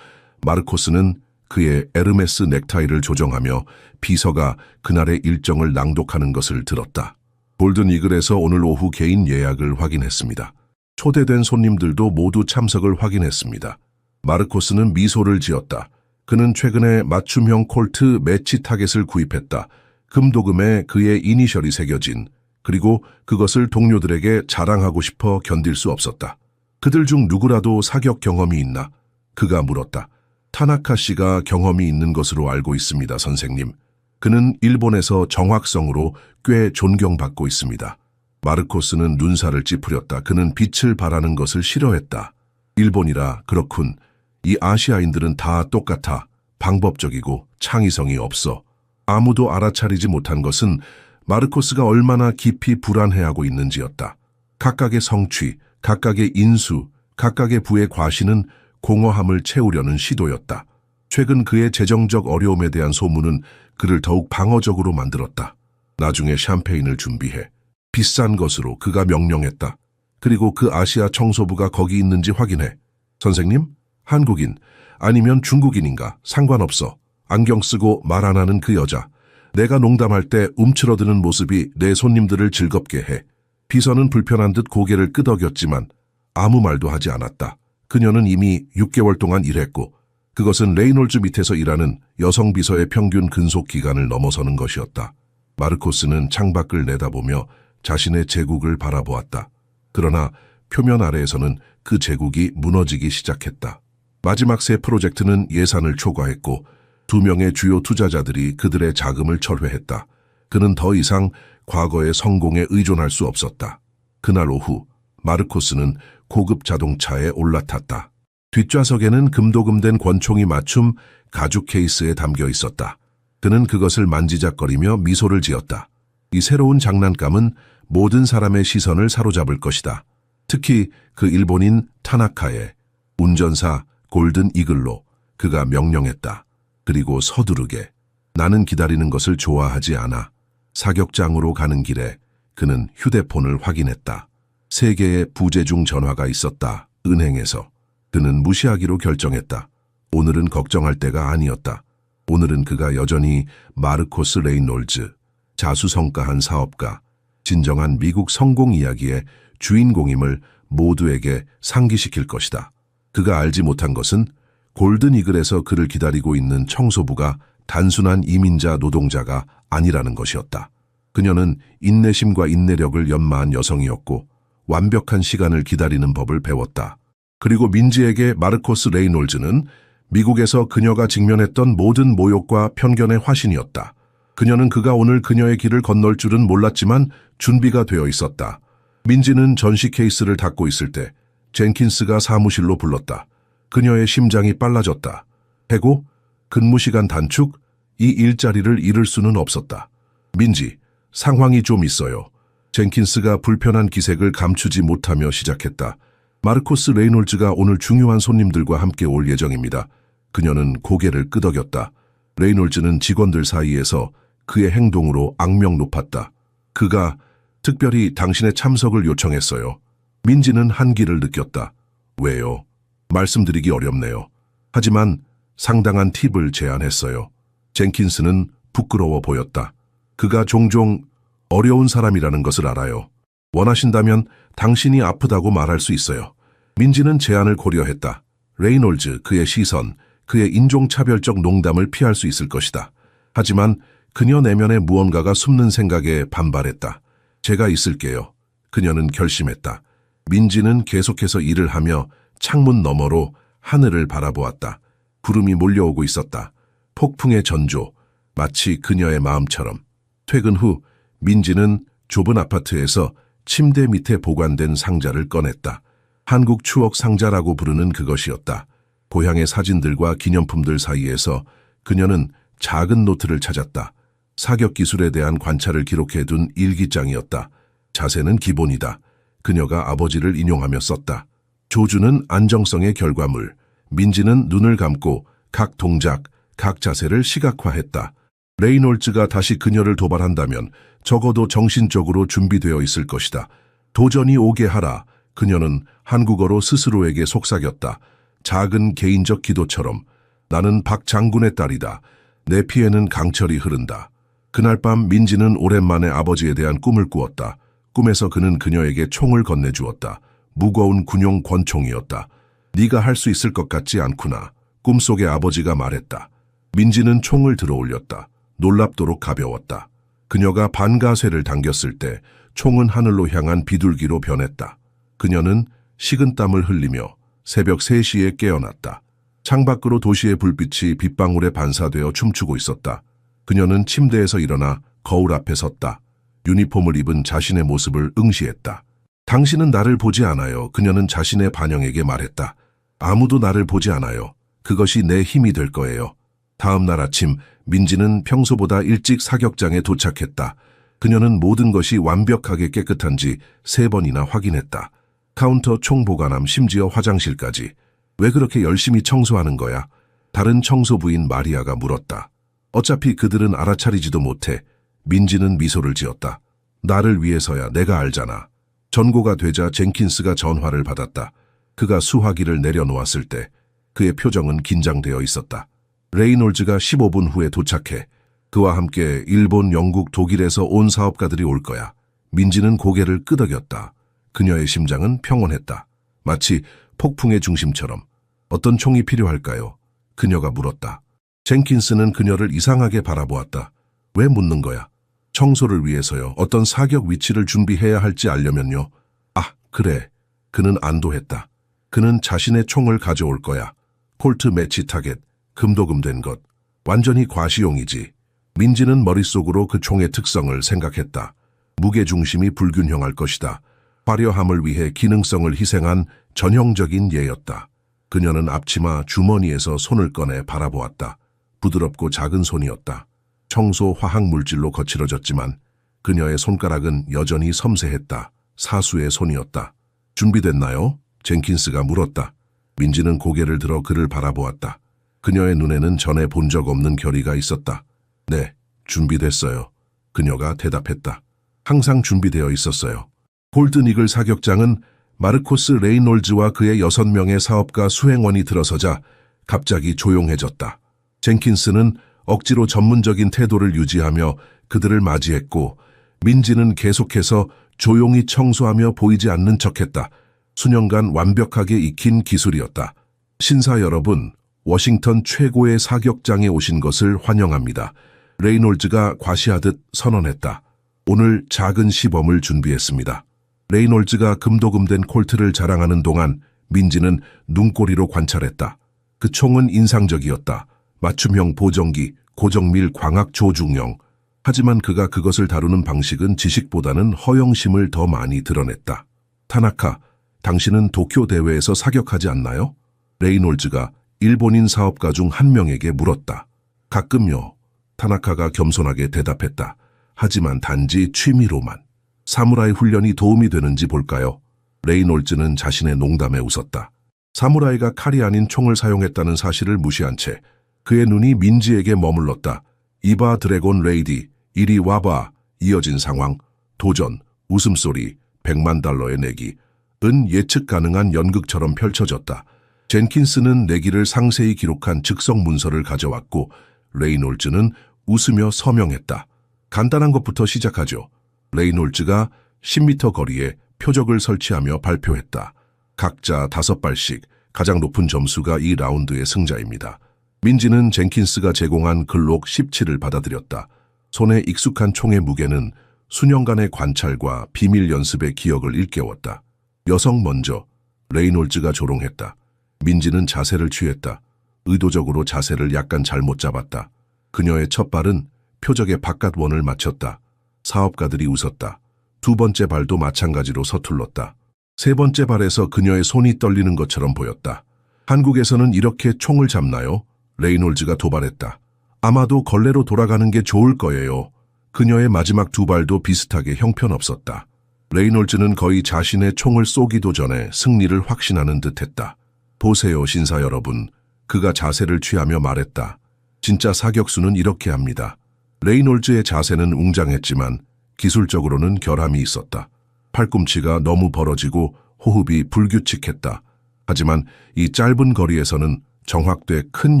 마르코스는 그의 에르메스 넥타이를 조정하며 비서가 그날의 일정을 낭독하는 것을 들었다. 골든 이글에서 오늘 오후 개인 예약을 확인했습니다. 초대된 손님들도 모두 참석을 확인했습니다. 마르코스는 미소를 지었다. 그는 최근에 맞춤형 콜트 매치 타겟을 구입했다. 금도금에 그의 이니셜이 새겨진, 그리고 그것을 동료들에게 자랑하고 싶어 견딜 수 없었다. 그들 중 누구라도 사격 경험이 있나? 그가 물었다. 타나카 씨가 경험이 있는 것으로 알고 있습니다, 선생님. 그는 일본에서 정확성으로 꽤 존경받고 있습니다. 마르코스는 눈살을 찌푸렸다. 그는 빛을 발하는 것을 싫어했다. 일본이라 그렇군. 이 아시아인들은 다 똑같아. 방법적이고 창의성이 없어. 아무도 알아차리지 못한 것은 마르코스가 얼마나 깊이 불안해하고 있는지였다. 각각의 성취, 각각의 인수, 각각의 부의 과시는 공허함을 채우려는 시도였다. 최근 그의 재정적 어려움에 대한 소문은 그를 더욱 방어적으로 만들었다. 나중에 샴페인을 준비해. 비싼 것으로 그가 명령했다. 그리고 그 아시아 청소부가 거기 있는지 확인해. 선생님? 한국인, 아니면 중국인인가? 상관없어. 안경 쓰고 말 안 하는 그 여자. 내가 농담할 때 움츠러드는 모습이 내 손님들을 즐겁게 해. 비서는 불편한 듯 고개를 끄덕였지만 아무 말도 하지 않았다. 그녀는 이미 6개월 동안 일했고 그것은 레이놀즈 밑에서 일하는 여성 비서의 평균 근속 기간을 넘어서는 것이었다. 마르코스는 창밖을 내다보며 자신의 제국을 바라보았다. 그러나 표면 아래에서는 그 제국이 무너지기 시작했다. 마지막 세 프로젝트는 예산을 초과했고 2명의 주요 투자자들이 그들의 자금을 철회했다. 그는 더 이상 과거의 성공에 의존할 수 없었다. 그날 오후 마르코스는 고급 자동차에 올라탔다. 뒷좌석에는 금도금된 권총이 맞춤 가죽 케이스에 담겨 있었다. 그는 그것을 만지작거리며 미소를 지었다. 이 새로운 장난감은 모든 사람의 시선을 사로잡을 것이다. 특히 그 일본인 타나카의 운전사 골든 이글로 그가 명령했다. 그리고 서두르게. 나는 기다리는 것을 좋아하지 않아. 사격장으로 가는 길에 그는 휴대폰을 확인했다. 3개의 부재중 전화가 있었다. 은행에서. 그는 무시하기로 결정했다. 오늘은 걱정할 때가 아니었다. 오늘은 그가 여전히 마르코스 레이놀즈, 자수성가한 사업가, 진정한 미국 성공 이야기의 주인공임을 모두에게 상기시킬 것이다. 그가 알지 못한 것은 골든 이글에서 그를 기다리고 있는 청소부가 단순한 이민자 노동자가 아니라는 것이었다. 그녀는 인내심과 인내력을 연마한 여성이었고 완벽한 시간을 기다리는 법을 배웠다. 그리고 민지에게 마르코스 레이놀즈는 미국에서 그녀가 직면했던 모든 모욕과 편견의 화신이었다. 그녀는 그가 오늘 그녀의 길을 건널 줄은 몰랐지만 준비가 되어 있었다. 민지는 전시 케이스를 닫고 있을 때 젠킨스가 사무실로 불렀다. 그녀의 심장이 빨라졌다. 해고, 근무시간 단축, 이 일자리를 잃을 수는 없었다. 민지, 상황이 좀 있어요. 젠킨스가 불편한 기색을 감추지 못하며 시작했다. 마르코스 레이놀즈가 오늘 중요한 손님들과 함께 올 예정입니다. 그녀는 고개를 끄덕였다. 레이놀즈는 직원들 사이에서 그의 행동으로 악명 높았다. 그가 특별히 당신의 참석을 요청했어요. 민지는 한기를 느꼈다. 왜요? 말씀드리기 어렵네요. 하지만 상당한 팁을 제안했어요. 젠킨스는 부끄러워 보였다. 그가 종종 어려운 사람이라는 것을 알아요. 원하신다면 당신이 아프다고 말할 수 있어요. 민지는 제안을 고려했다. 레이놀즈, 그의 시선, 그의 인종차별적 농담을 피할 수 있을 것이다. 하지만 그녀 내면의 무언가가 숨는 생각에 반발했다. 제가 있을게요. 그녀는 결심했다. 민지는 계속해서 일을 하며 창문 너머로 하늘을 바라보았다. 구름이 몰려오고 있었다. 폭풍의 전조, 마치 그녀의 마음처럼. 퇴근 후 민지는 좁은 아파트에서 침대 밑에 보관된 상자를 꺼냈다. 한국 추억 상자라고 부르는 그것이었다. 고향의 사진들과 기념품들 사이에서 그녀는 작은 노트를 찾았다. 사격 기술에 대한 관찰을 기록해둔 일기장이었다. 자세는 기본이다. 그녀가 아버지를 인용하며 썼다. 조주는 안정성의 결과물. 민지는 눈을 감고 각 동작, 각 자세를 시각화했다. 레이놀즈가 다시 그녀를 도발한다면 적어도 정신적으로 준비되어 있을 것이다. 도전이 오게 하라. 그녀는 한국어로 스스로에게 속삭였다. 작은 개인적 기도처럼. 나는 박 장군의 딸이다. 내 피에는 강철이 흐른다. 그날 밤 민지는 오랜만에 아버지에 대한 꿈을 꾸었다. 꿈에서 그는 그녀에게 총을 건네주었다. 무거운 군용 권총이었다. 네가 할 수 있을 것 같지 않구나. 꿈속의 아버지가 말했다. 민지는 총을 들어 올렸다. 놀랍도록 가벼웠다. 그녀가 반가쇠를 당겼을 때 총은 하늘로 향한 비둘기로 변했다. 그녀는 식은땀을 흘리며 새벽 3시에 깨어났다. 창밖으로 도시의 불빛이 빗방울에 반사되어 춤추고 있었다. 그녀는 침대에서 일어나 거울 앞에 섰다. 유니폼을 입은 자신의 모습을 응시했다. 당신은 나를 보지 않아요. 그녀는 자신의 반영에게 말했다. 아무도 나를 보지 않아요. 그것이 내 힘이 될 거예요. 다음 날 아침 민지는 평소보다 일찍 사격장에 도착했다. 그녀는 모든 것이 완벽하게 깨끗한지 3번이나 확인했다. 카운터, 총 보관함, 심지어 화장실까지. 왜 그렇게 열심히 청소하는 거야? 다른 청소부인 마리아가 물었다. 어차피 그들은 알아차리지도 못해. 민지는 미소를 지었다. 나를 위해서야. 내가 알잖아. 전고가 되자 젠킨스가 전화를 받았다. 그가 수화기를 내려놓았을 때 그의 표정은 긴장되어 있었다. 레이놀즈가 15분 후에 도착해. 그와 함께 일본, 영국, 독일에서 온 사업가들이 올 거야. 민지는 고개를 끄덕였다. 그녀의 심장은 평온했다. 마치 폭풍의 중심처럼. 어떤 총이 필요할까요? 그녀가 물었다. 젠킨스는 그녀를 이상하게 바라보았다. 왜 묻는 거야? 청소를 위해서요. 어떤 사격 위치를 준비해야 할지 알려면요. 아, 그래. 그는 안도했다. 그는 자신의 총을 가져올 거야. 콜트 매치 타겟, 금도금된 것. 완전히 과시용이지. 민지는 머릿속으로 그 총의 특성을 생각했다. 무게중심이 불균형할 것이다. 화려함을 위해 기능성을 희생한 전형적인 예였다. 그녀는 앞치마 주머니에서 손을 꺼내 바라보았다. 부드럽고 작은 손이었다. 청소 화학 물질로 거칠어졌지만 그녀의 손가락은 여전히 섬세했다. 사수의 손이었다. 준비됐나요? 젠킨스가 물었다. 민지는 고개를 들어 그를 바라보았다. 그녀의 눈에는 전에 본 적 없는 결의가 있었다. 네, 준비됐어요. 그녀가 대답했다. 항상 준비되어 있었어요. 골든 이글 사격장은 마르코스 레이놀즈와 그의 6명의 사업가 수행원이 들어서자 갑자기 조용해졌다. 젠킨스는 억지로 전문적인 태도를 유지하며 그들을 맞이했고 민지는 계속해서 조용히 청소하며 보이지 않는 척했다. 수년간 완벽하게 익힌 기술이었다. 신사 여러분, 워싱턴 최고의 사격장에 오신 것을 환영합니다. 레이놀즈가 과시하듯 선언했다. 오늘 작은 시범을 준비했습니다. 레이놀즈가 금도금된 콜트를 자랑하는 동안 민지는 눈꼬리로 관찰했다. 그 총은 인상적이었다. 맞춤형 보정기, 고정밀 광학 조중형. 하지만 그가 그것을 다루는 방식은 지식보다는 허영심을 더 많이 드러냈다. 타나카, 당신은 도쿄 대회에서 사격하지 않나요? 레이놀즈가 일본인 사업가 중 한 명에게 물었다. 가끔요. 타나카가 겸손하게 대답했다. 하지만 단지 취미로만. 사무라이 훈련이 도움이 되는지 볼까요? 레이놀즈는 자신의 농담에 웃었다. 사무라이가 칼이 아닌 총을 사용했다는 사실을 무시한 채 그의 눈이 민지에게 머물렀다. 이봐 드래곤 레이디, 이리 와봐. 이어진 상황, 도전, 웃음소리, 100만 달러의 내기, 은 예측 가능한 연극처럼 펼쳐졌다. 젠킨스는 내기를 상세히 기록한 즉석 문서를 가져왔고 레이놀즈는 웃으며 서명했다. 간단한 것부터 시작하죠. 레이놀즈가 10m 거리에 표적을 설치하며 발표했다. 각자 5발씩, 가장 높은 점수가 이 라운드의 승자입니다. 민지는 젠킨스가 제공한 글록 17을 받아들였다. 손에 익숙한 총의 무게는 수년간의 관찰과 비밀 연습의 기억을 일깨웠다. 여성 먼저, 레이놀즈가 조롱했다. 민지는 자세를 취했다. 의도적으로 자세를 약간 잘못 잡았다. 그녀의 첫 발은 표적의 바깥 원을 맞췄다. 사업가들이 웃었다. 두 번째 발도 마찬가지로 서툴렀다. 세 번째 발에서 그녀의 손이 떨리는 것처럼 보였다. 한국에서는 이렇게 총을 잡나요? 레이놀즈가 도발했다. 아마도 걸레로 돌아가는 게 좋을 거예요. 그녀의 마지막 두 발도 비슷하게 형편없었다. 레이놀즈는 거의 자신의 총을 쏘기도 전에 승리를 확신하는 듯했다. 보세요, 신사 여러분. 그가 자세를 취하며 말했다. 진짜 사격수는 이렇게 합니다. 레이놀즈의 자세는 웅장했지만 기술적으로는 결함이 있었다. 팔꿈치가 너무 벌어지고 호흡이 불규칙했다. 하지만 이 짧은 거리에서는 정확도에 큰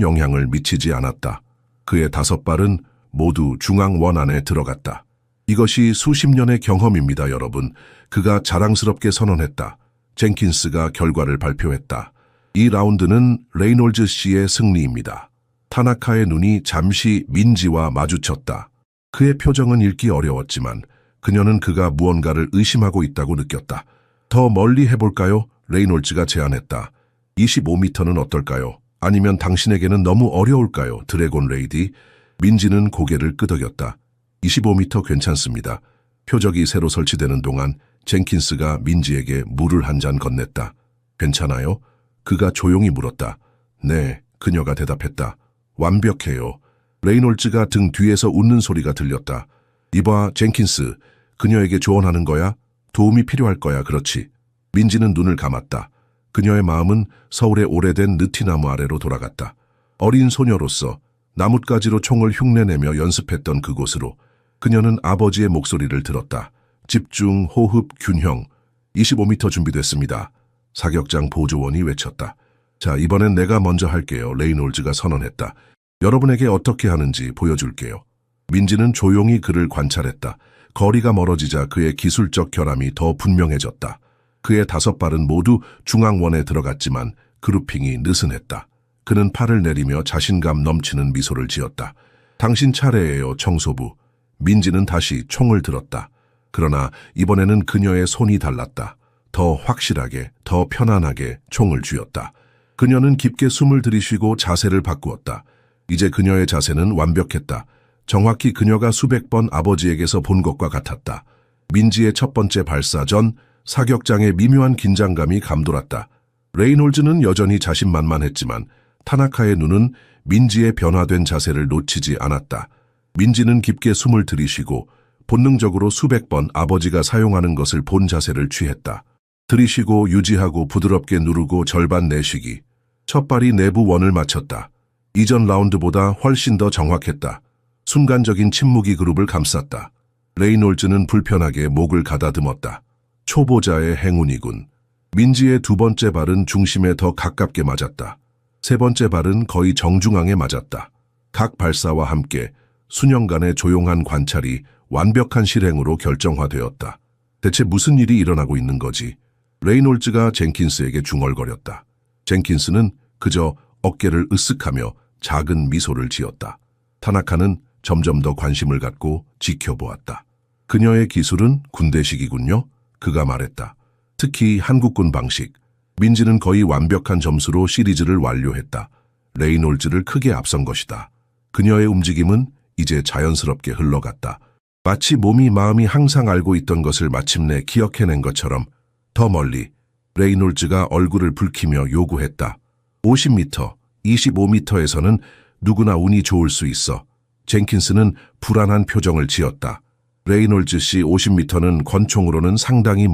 영향을 미치지 않았다. 그의 5발은 모두 중앙 원 안에 들어갔다. 이것이 수십 년의 경험입니다, 여러분. 그가 자랑스럽게 선언했다. 젠킨스가 결과를 발표했다. 이 라운드는 레이놀즈 씨의 승리입니다. 타나카의 눈이 잠시 민지와 마주쳤다. 그의 표정은 읽기 어려웠지만 그녀는 그가 무언가를 의심하고 있다고 느꼈다. 더 멀리 해볼까요? 레이놀즈가 제안했다. 25m는 어떨까요? 아니면 당신에게는 너무 어려울까요? 드래곤 레이디. 민지는 고개를 끄덕였다. 25m 괜찮습니다. 표적이 새로 설치되는 동안 젠킨스가 민지에게 물을 한 잔 건넸다. 괜찮아요? 그가 조용히 물었다. 네, 그녀가 대답했다. 완벽해요. 레이놀즈가 등 뒤에서 웃는 소리가 들렸다. 이봐, 젠킨스. 그녀에게 조언하는 거야? 도움이 필요할 거야, 그렇지? 민지는 눈을 감았다. 그녀의 마음은 서울의 오래된 느티나무 아래로 돌아갔다. 어린 소녀로서 나뭇가지로 총을 흉내내며 연습했던 그곳으로 그녀는 아버지의 목소리를 들었다. 집중, 호흡, 균형. 25m 준비됐습니다. 사격장 보조원이 외쳤다. 자, 이번엔 내가 먼저 할게요. 레이놀즈가 선언했다. 여러분에게 어떻게 하는지 보여줄게요. 민지는 조용히 그를 관찰했다. 거리가 멀어지자 그의 기술적 결함이 더 분명해졌다. 그의 5발은 모두 중앙원에 들어갔지만 그루핑이 느슨했다. 그는 팔을 내리며 자신감 넘치는 미소를 지었다. 당신 차례예요, 청소부. 민지는 다시 총을 들었다. 그러나 이번에는 그녀의 손이 달랐다. 더 확실하게, 더 편안하게 총을 쥐었다. 그녀는 깊게 숨을 들이쉬고 자세를 바꾸었다. 이제 그녀의 자세는 완벽했다. 정확히 그녀가 수백 번 아버지에게서 본 것과 같았다. 민지의 첫 번째 발사 전 사격장의 미묘한 긴장감이 감돌았다. 레이놀즈는 여전히 자신만만했지만 타나카의 눈은 민지의 변화된 자세를 놓치지 않았다. 민지는 깊게 숨을 들이쉬고 본능적으로 수백 번 아버지가 사용하는 것을 본 자세를 취했다. 들이쉬고 유지하고 부드럽게 누르고 절반 내쉬기. 첫 발이 내부 원을 맞췄다. 이전 라운드보다 훨씬 더 정확했다. 순간적인 침묵이 그룹을 감쌌다. 레이놀즈는 불편하게 목을 가다듬었다. 초보자의 행운이군. 민지의 두 번째 발은 중심에 더 가깝게 맞았다. 세 번째 발은 거의 정중앙에 맞았다. 각 발사와 함께 수년간의 조용한 관찰이 완벽한 실행으로 결정화되었다. 대체 무슨 일이 일어나고 있는 거지? 레이놀즈가 젠킨스에게 중얼거렸다. 젠킨스는 그저 어깨를 으쓱하며 작은 미소를 지었다. 타나카는 점점 더 관심을 갖고 지켜보았다. 그녀의 기술은 군대식이군요. 그가 말했다. 특히 한국군 방식. 민지는 거의 완벽한 점수로 시리즈를 완료했다. 레이놀즈를 크게 앞선 것이다. 그녀의 움직임은 이제 자연스럽게 흘러갔다. 마치 몸이 마음이 항상 알고 있던 것을 마침내 기억해낸 것처럼. 더 멀리 레이놀즈가 얼굴을 붉히며 요구했다. 50m, 25m에서는 누구나 운이 좋을 수 있어. 젠킨스는 불안한 표정을 지었다. 레이놀즈 씨 50m는 권총으로는 상당히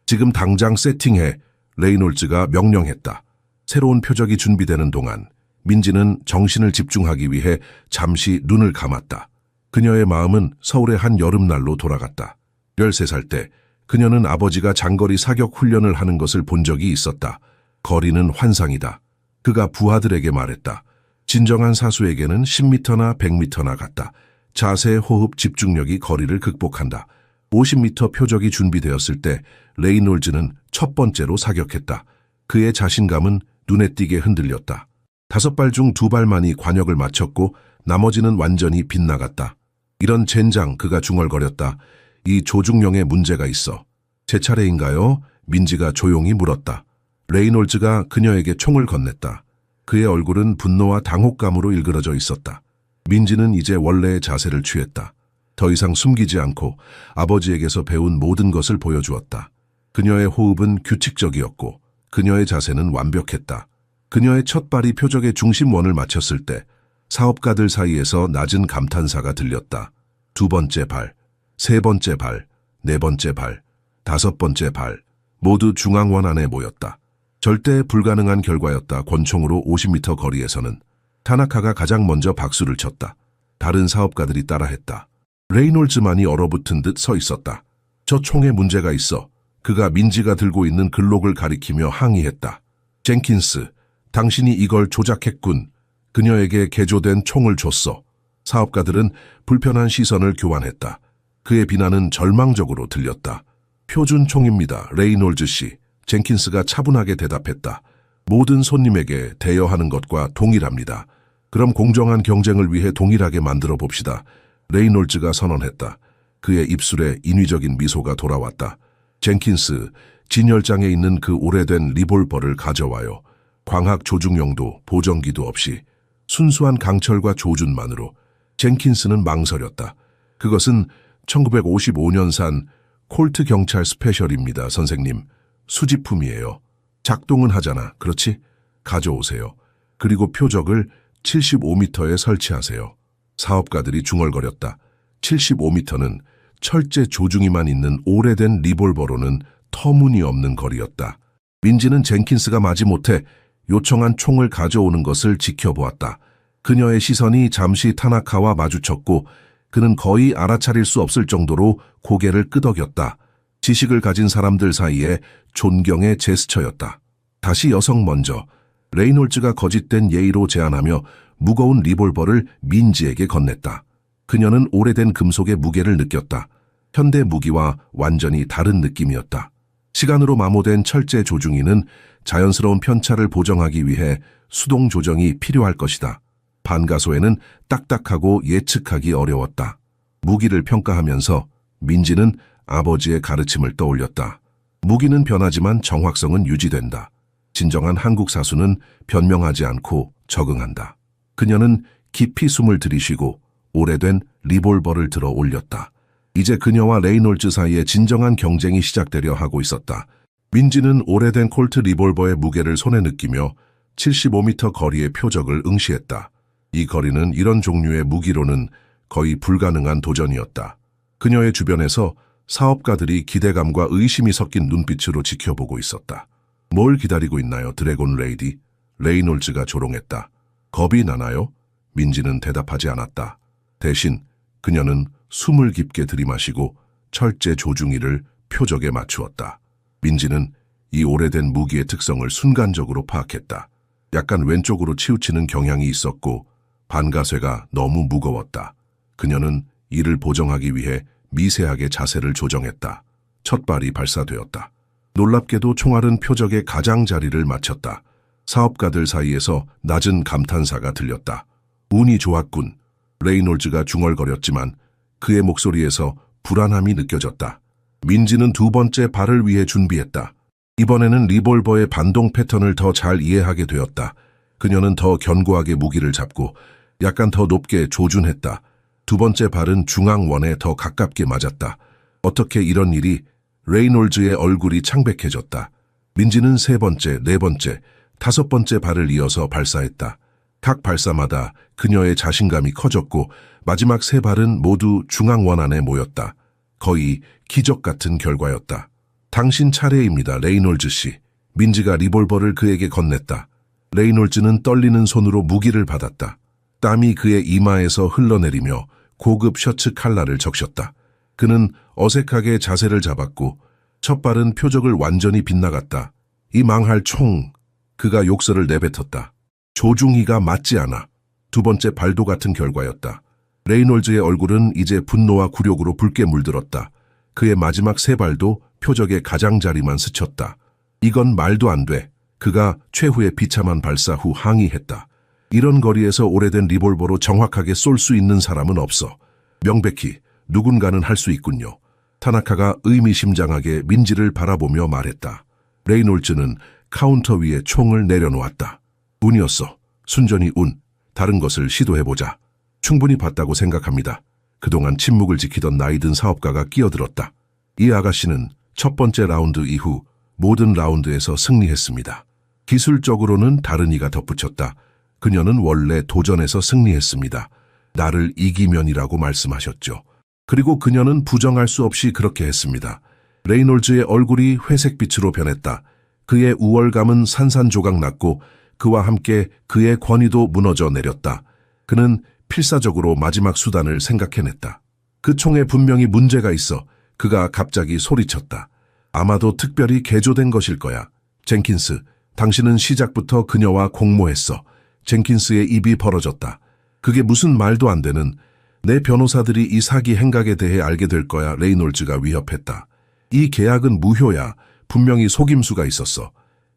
지금 당장 세팅해. 레이놀즈가 명령했다. 새로운 표적이 준비되는 동안 민지는 정신을 집중하기 위해 잠시 눈을 감았다. 그녀의 마음은 서울의 한 여름날로 돌아갔다. 13살 때 그녀는 아버지가 장거리 사격 훈련을 하는 것을 본 적이 있었다. 거리는 환상이다. 그가 부하들에게 말했다. 진정한 사수에게는 10m나 100m나 같다. 자세, 호흡, 집중력이 거리를 극복한다. 50m 표적이 준비되었을 때 레이놀즈는 첫 번째로 사격했다. 그의 자신감은 눈에 띄게 흔들렸다. 5발 중 2발만이 관역을 맞췄고 나머지는 완전히 빗나갔다. 이런 젠장, 그가 중얼거렸다. 이 조중령에 문제가 있어. 제 차례인가요? 민지가 조용히 물었다. 레이놀즈가 그녀에게 총을 건넸다. 그의 얼굴은 분노와 당혹감으로 일그러져 있었다. 민지는 이제 원래의 자세를 취했다. 더 이상 숨기지 않고 아버지에게서 배운 모든 것을 보여주었다. 그녀의 호흡은 규칙적이었고 그녀의 자세는 완벽했다. 그녀의 첫 발이 표적의 중심원을 맞췄을 때 사업가들 사이에서 낮은 감탄사가 들렸다. 2번째 발, 3번째 발, 4번째 발, 5번째 발, 모두 중앙원 안에 모였다. 절대 불가능한 결과였다. 권총으로 50m 거리에서는 타나카가 가장 먼저 박수를 쳤다. 다른 사업가들이 따라했다. 레이놀즈만이 얼어붙은 듯 서 있었다. 저 총에 문제가 있어. 그가 민지가 들고 있는 글록을 가리키며 항의했다. 젠킨스, 당신이 이걸 조작했군. 그녀에게 개조된 총을 줬어. 사업가들은 불편한 시선을 교환했다. 그의 비난은 절망적으로 들렸다. 표준 총입니다, 레이놀즈 씨. 젠킨스가 차분하게 대답했다. 모든 손님에게 대여하는 것과 동일합니다. 그럼 공정한 경쟁을 위해 동일하게 만들어 봅시다. 레이놀즈가 선언했다. 그의 입술에 인위적인 미소가 돌아왔다. 젠킨스, 진열장에 있는 그 오래된 리볼버를 가져와요. 광학 조중용도 보정기도 없이 순수한 강철과 조준만으로. 젠킨스는 망설였다. 그것은 1955년산 콜트 경찰 스페셜입니다, 선생님. 수집품이에요. 작동은 하잖아, 그렇지? 가져오세요. 그리고 표적을 75m에 설치하세요. 사업가들이 중얼거렸다. 75m는 철제 조중이만 있는 오래된 리볼버로는 터무니없는 거리였다. 민지는 젠킨스가 마지못해 요청한 총을 가져오는 것을 지켜보았다. 그녀의 시선이 잠시 타나카와 마주쳤고 그는 거의 알아차릴 수 없을 정도로 고개를 끄덕였다. 지식을 가진 사람들 사이에 존경의 제스처였다. 다시 여성 먼저. 레이놀즈가 거짓된 예의로 제안하며 무거운 리볼버를 민지에게 건넸다. 그녀는 오래된 금속의 무게를 느꼈다. 현대 무기와 완전히 다른 느낌이었다. 시간으로 마모된 철제 조중이는 자연스러운 편차를 보정하기 위해 수동 조정이 필요할 것이다. 반가소에는 딱딱하고 예측하기 어려웠다. 무기를 평가하면서 민지는 아버지의 가르침을 떠올렸다. 무기는 변하지만 정확성은 유지된다. 진정한 한국 사수는 변명하지 않고 적응한다. 그녀는 깊이 숨을 들이쉬고 오래된 리볼버를 들어 올렸다. 이제 그녀와 레이놀즈 사이에 진정한 경쟁이 시작되려 하고 있었다. 민지는 오래된 콜트 리볼버의 무게를 손에 느끼며 75m 거리의 표적을 응시했다. 이 거리는 이런 종류의 무기로는 거의 불가능한 도전이었다. 그녀의 주변에서 사업가들이 기대감과 의심이 섞인 눈빛으로 지켜보고 있었다. 뭘 기다리고 있나요, 드래곤 레이디? 레이놀즈가 조롱했다. 겁이 나나요? 민지는 대답하지 않았다. 대신 그녀는 숨을 깊게 들이마시고 철제 조중이를 표적에 맞추었다. 민지는 이 오래된 무기의 특성을 순간적으로 파악했다. 약간 왼쪽으로 치우치는 경향이 있었고 반가쇠가 너무 무거웠다. 그녀는 이를 보정하기 위해 미세하게 자세를 조정했다. 첫 발이 발사되었다. 놀랍게도 총알은 표적의 가장자리를 맞췄다. 사업가들 사이에서 낮은 감탄사가 들렸다. 운이 좋았군. 레이놀즈가 중얼거렸지만 그의 목소리에서 불안함이 느껴졌다. 민지는 2번째 발을 위해 준비했다. 이번에는 리볼버의 반동 패턴을 더 잘 이해하게 되었다. 그녀는 더 견고하게 무기를 잡고 약간 더 높게 조준했다. 2번째 발은 중앙원에 더 가깝게 맞았다. 어떻게 이런 일이? 레이놀즈의 얼굴이 창백해졌다. 민지는 3번째, 4번째, 5번째 발을 이어서 발사했다. 각 발사마다 그녀의 자신감이 커졌고 마지막 세 발은 모두 중앙 원안에 모였다. 거의 기적 같은 결과였다. 당신 차례입니다, 레이놀즈 씨. 민지가 리볼버를 그에게 건넸다. 레이놀즈는 떨리는 손으로 무기를 받았다. 땀이 그의 이마에서 흘러내리며 고급 셔츠 칼라를 적셨다. 그는 어색하게 자세를 잡았고 첫 발은 표적을 완전히 빗나갔다. 이 망할 총! 그가 욕설을 내뱉었다. 조중희가 맞지 않아. 두 번째 발도 같은 결과였다. 레이놀즈의 얼굴은 이제 분노와 굴욕으로 붉게 물들었다. 그의 마지막 세 발도 표적의 가장자리만 스쳤다. 이건 말도 안 돼. 그가 최후의 비참한 발사 후 항의했다. 이런 거리에서 오래된 리볼버로 정확하게 쏠 수 있는 사람은 없어. 명백히 누군가는 할 수 있군요. 타나카가 의미심장하게 민지를 바라보며 말했다. 레이놀즈는 카운터 위에 총을 내려놓았다. 운이었어. 순전히 운. 다른 것을 시도해보자. 충분히 봤다고 생각합니다. 그동안 침묵을 지키던 나이든 사업가가 끼어들었다. 이 아가씨는 첫 번째 라운드 이후 모든 라운드에서 승리했습니다. 기술적으로는 다른 이가 덧붙였다. 그녀는 원래 도전에서 승리했습니다. 나를 이기면이라고 말씀하셨죠. 그리고 그녀는 부정할 수 없이 그렇게 했습니다. 레이놀즈의 얼굴이 회색빛으로 변했다. 그의 우월감은 산산조각 났고 그와 함께 그의 권위도 무너져 내렸다. 그는 필사적으로 마지막 수단을 생각해냈다. 그 총에 분명히 문제가 있어. 그가 갑자기 소리쳤다. 아마도 특별히 개조된 것일 거야. 젠킨스, 당신은 시작부터 그녀와 공모했어. 젠킨스의 입이 벌어졌다. 그게 무슨 말도 안 되는, 내 변호사들이 이 사기 행각에 대해 알게 될 거야. 레이놀즈가 위협했다. 이 계약은 무효야. 분명히 속임수가 있었어.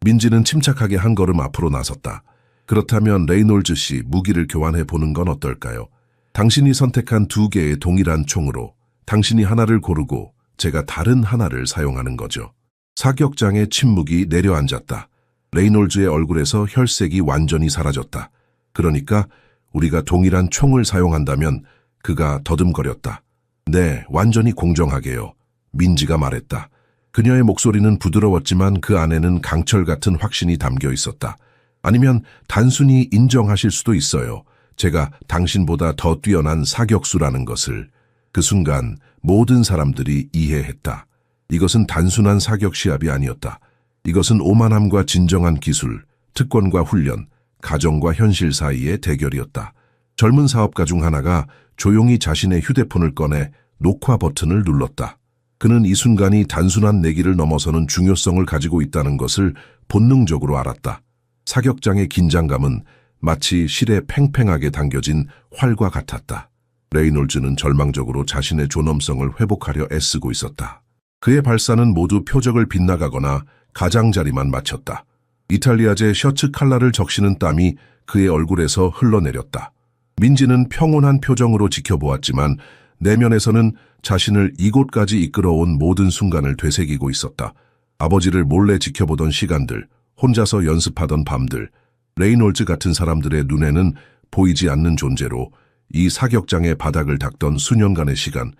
민지는 침착하게 한 걸음 앞으로 나섰다. 그렇다면 레이놀즈 씨, 무기를 교환해 보는 건 어떨까요? 당신이 선택한 두 개의 동일한 총으로 당신이 하나를 고르고 제가 다른 하나를 사용하는 거죠. 사격장의 침묵이 내려앉았다. 레이놀즈의 얼굴에서 혈색이 완전히 사라졌다. 그러니까 우리가 동일한 총을 사용한다면. 그가 더듬거렸다. 네, 완전히 공정하게요. 민지가 말했다. 그녀의 목소리는 부드러웠지만 그 안에는 강철 같은 확신이 담겨 있었다. 아니면 단순히 인정하실 수도 있어요. 제가 당신보다 더 뛰어난 사격수라는 것을. 그 순간 모든 사람들이 이해했다. 이것은 단순한 사격 시합이 아니었다. 이것은 오만함과 진정한 기술, 특권과 훈련, 가정과 현실 사이의 대결이었다. 젊은 사업가 중 하나가 조용히 자신의 휴대폰을 꺼내 녹화 버튼을 눌렀다. 그는 이 순간이 단순한 내기를 넘어서는 중요성을 가지고 있다는 것을 본능적으로 알았다. 사격장의 긴장감은 마치 실에 팽팽하게 당겨진 활과 같았다. 레이놀즈는 절망적으로 자신의 존엄성을 회복하려 애쓰고 있었다. 그의 발사는 모두 표적을 빗나가거나 가장자리만 맞췄다. 이탈리아제 셔츠 칼라를 적시는 땀이 그의 얼굴에서 흘러내렸다. 민지는 평온한 표정으로 지켜보았지만 내면에서는 자신을 이곳까지 이끌어온 모든 순간을 되새기고 있었다. 아버지를 몰래 지켜보던 시간들, 혼자서 연습하던 밤들, 레이놀즈 같은 사람들의 눈에는 보이지 않는 존재로 이 사격장의 바닥을 닦던 수년간의 시간.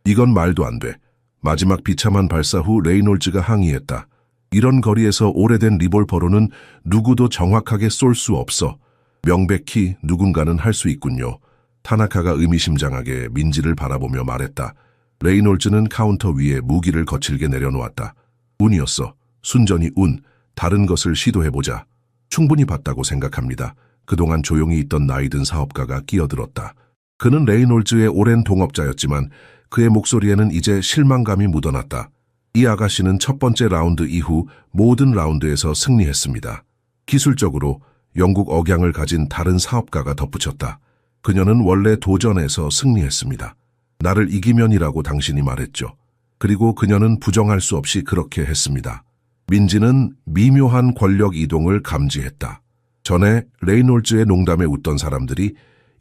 이건 말도 안 돼. 마지막 비참한 발사 후 레이놀즈가 항의했다. 이런 거리에서 오래된 리볼버로는 누구도 정확하게 쏠 수 없어. 명백히 누군가는 할 수 있군요. 타나카가 의미심장하게 민지를 바라보며 말했다. 레이놀즈는 카운터 위에 무기를 거칠게 내려놓았다. 운이었어. 순전히 운. 다른 것을 시도해보자. 충분히 봤다고 생각합니다. 그동안 조용히 있던 나이든 사업가가 끼어들었다. 그는 레이놀즈의 오랜 동업자였지만 그의 목소리에는 이제 실망감이 묻어났다. 이 아가씨는 첫 번째 라운드 이후 모든 라운드에서 승리했습니다. 기술적으로 영국 억양을 가진 다른 사업가가 덧붙였다. 그녀는 원래 도전에서 승리했습니다. 나를 이기면이라고 당신이 말했죠. 그리고 그녀는 부정할 수 없이 그렇게 했습니다. 민지는 미묘한 권력 이동을 감지했다. 전에 레이놀즈의 농담에 웃던 사람들이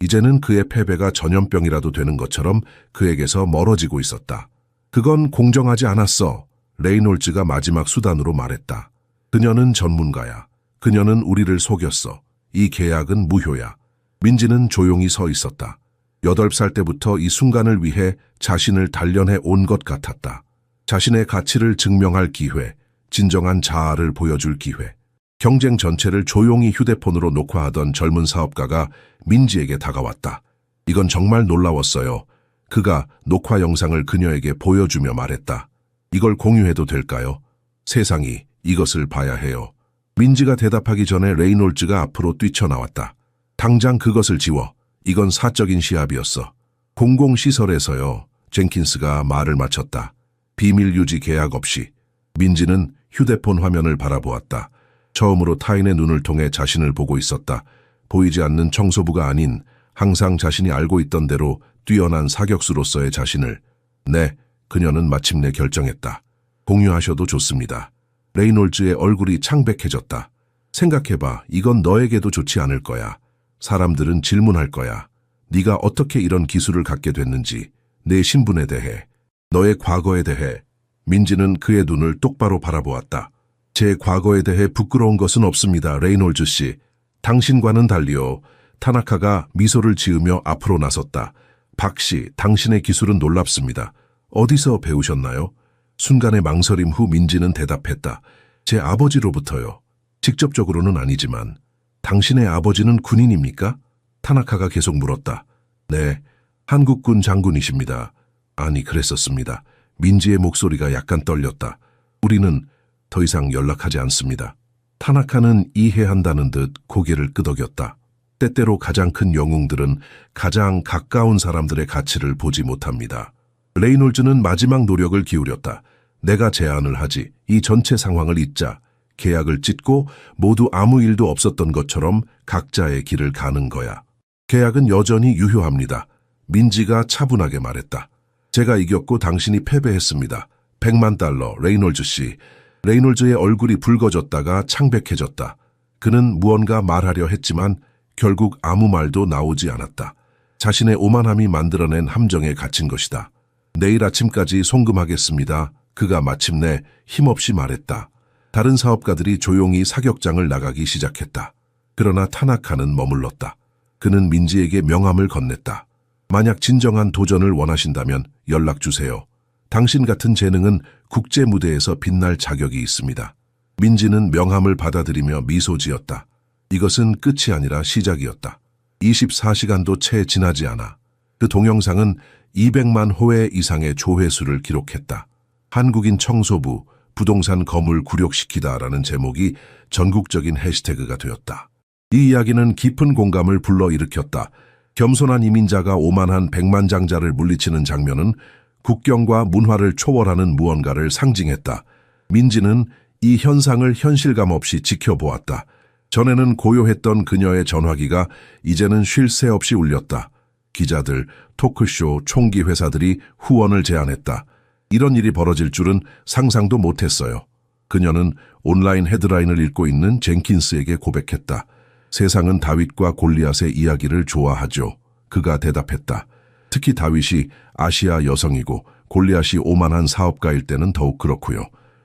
이제는 그의 패배가 전염병이라도 되는 것처럼 그에게서 멀어지고 있었다. 그건 공정하지 않았어. 레이놀즈가 마지막 수단으로 말했다. 그녀는 전문가야. 그녀는 우리를 속였어. 이 계약은 무효야. 민지는 조용히 서 있었다. 8살 때부터 이 순간을 위해 자신을 단련해 온 것 같았다. 자신의 가치를 증명할 기회, 진정한 자아를 보여줄 기회. 경쟁 전체를 조용히 휴대폰으로 녹화하던 젊은 사업가가 민지에게 다가왔다. 이건 정말 놀라웠어요. 그가 녹화 영상을 그녀에게 보여주며 말했다. 이걸 공유해도 될까요? 세상이 이것을 봐야 해요. 민지가 대답하기 전에 레이놀즈가 앞으로 뛰쳐나왔다. 당장 그것을 지워. 이건 사적인 시합이었어. 공공시설에서요. 젠킨스가 말을 마쳤다. 비밀 유지 계약 없이. 민지는 휴대폰 화면을 바라보았다. 처음으로 타인의 눈을 통해 자신을 보고 있었다. 보이지 않는 청소부가 아닌 항상 자신이 알고 있던 대로 뛰어난 사격수로서의 자신을. 네, 그녀는 마침내 결정했다. 공유하셔도 좋습니다. 레이놀즈의 얼굴이 창백해졌다. 생각해봐. 이건 너에게도 좋지 않을 거야. 사람들은 질문할 거야. 네가 어떻게 이런 기술을 갖게 됐는지, 내 신분에 대해, 너의 과거에 대해. 민지는 그의 눈을 똑바로 바라보았다. 제 과거에 대해 부끄러운 것은 없습니다, 레이놀즈 씨. 당신과는 달리요. 타나카가 미소를 지으며 앞으로 나섰다. 박 씨, 당신의 기술은 놀랍습니다. 어디서 배우셨나요? 순간의 망설임 후 민지는 대답했다. 제 아버지로부터요. 직접적으로는 아니지만. 당신의 아버지는 군인입니까? 타나카가 계속 물었다. 네, 한국군 장군이십니다. 아니, 그랬었습니다. 민지의 목소리가 약간 떨렸다. 우리는 더 이상 연락하지 않습니다. 타나카는 이해한다는 듯 고개를 끄덕였다. 때때로 가장 큰 영웅들은 가장 가까운 사람들의 가치를 보지 못합니다. 레이놀즈는 마지막 노력을 기울였다. 내가 제안을 하지. 이 전체 상황을 잊자. 계약을 찢고 모두 아무 일도 없었던 것처럼 각자의 길을 가는 거야. 계약은 여전히 유효합니다. 민지가 차분하게 말했다. 제가 이겼고 당신이 패배했습니다. 100만 달러, 레이놀즈 씨. 레이놀즈의 얼굴이 붉어졌다가 창백해졌다. 그는 무언가 말하려 했지만 결국 아무 말도 나오지 않았다. 자신의 오만함이 만들어낸 함정에 갇힌 것이다. 내일 아침까지 송금하겠습니다. 그가 마침내 힘없이 말했다. 다른 사업가들이 조용히 사격장을 나가기 시작했다. 그러나 타나카는 머물렀다. 그는 민지에게 명함을 건넸다. 만약 진정한 도전을 원하신다면 연락주세요. 당신 같은 재능은 국제 무대에서 빛날 자격이 있습니다. 민지는 명함을 받아들이며 미소 지었다. 이것은 끝이 아니라 시작이었다. 24시간도 채 지나지 않아. 그 동영상은 200만 호회 이상의 조회수를 기록했다. 한국인 청소부, 부동산 거물 굴욕시키다라는 제목이 전국적인 해시태그가 되었다. 이 이야기는 깊은 공감을 불러일으켰다. 겸손한 이민자가 오만한 백만장자를 물리치는 장면은 국경과 문화를 초월하는 무언가를 상징했다. 민지는 이 현상을 현실감 없이 지켜보았다. 전에는 고요했던 그녀의 전화기가 이제는 쉴 새 없이 울렸다. 기자들, 토크쇼, 총기 회사들이 후원을 제안했다. 이런 일이 벌어질 줄은 상상도 못했어요. 그녀는 온라인 헤드라인을 읽고 있는 젠킨스에게 고백했다. 세상은 다윗과 골리앗의 이야기를 좋아하죠. 그가 대답했다. 특히 다윗이 아시아 여성이고 골리앗이 오만한 사업가일 때는 더욱 그렇고요.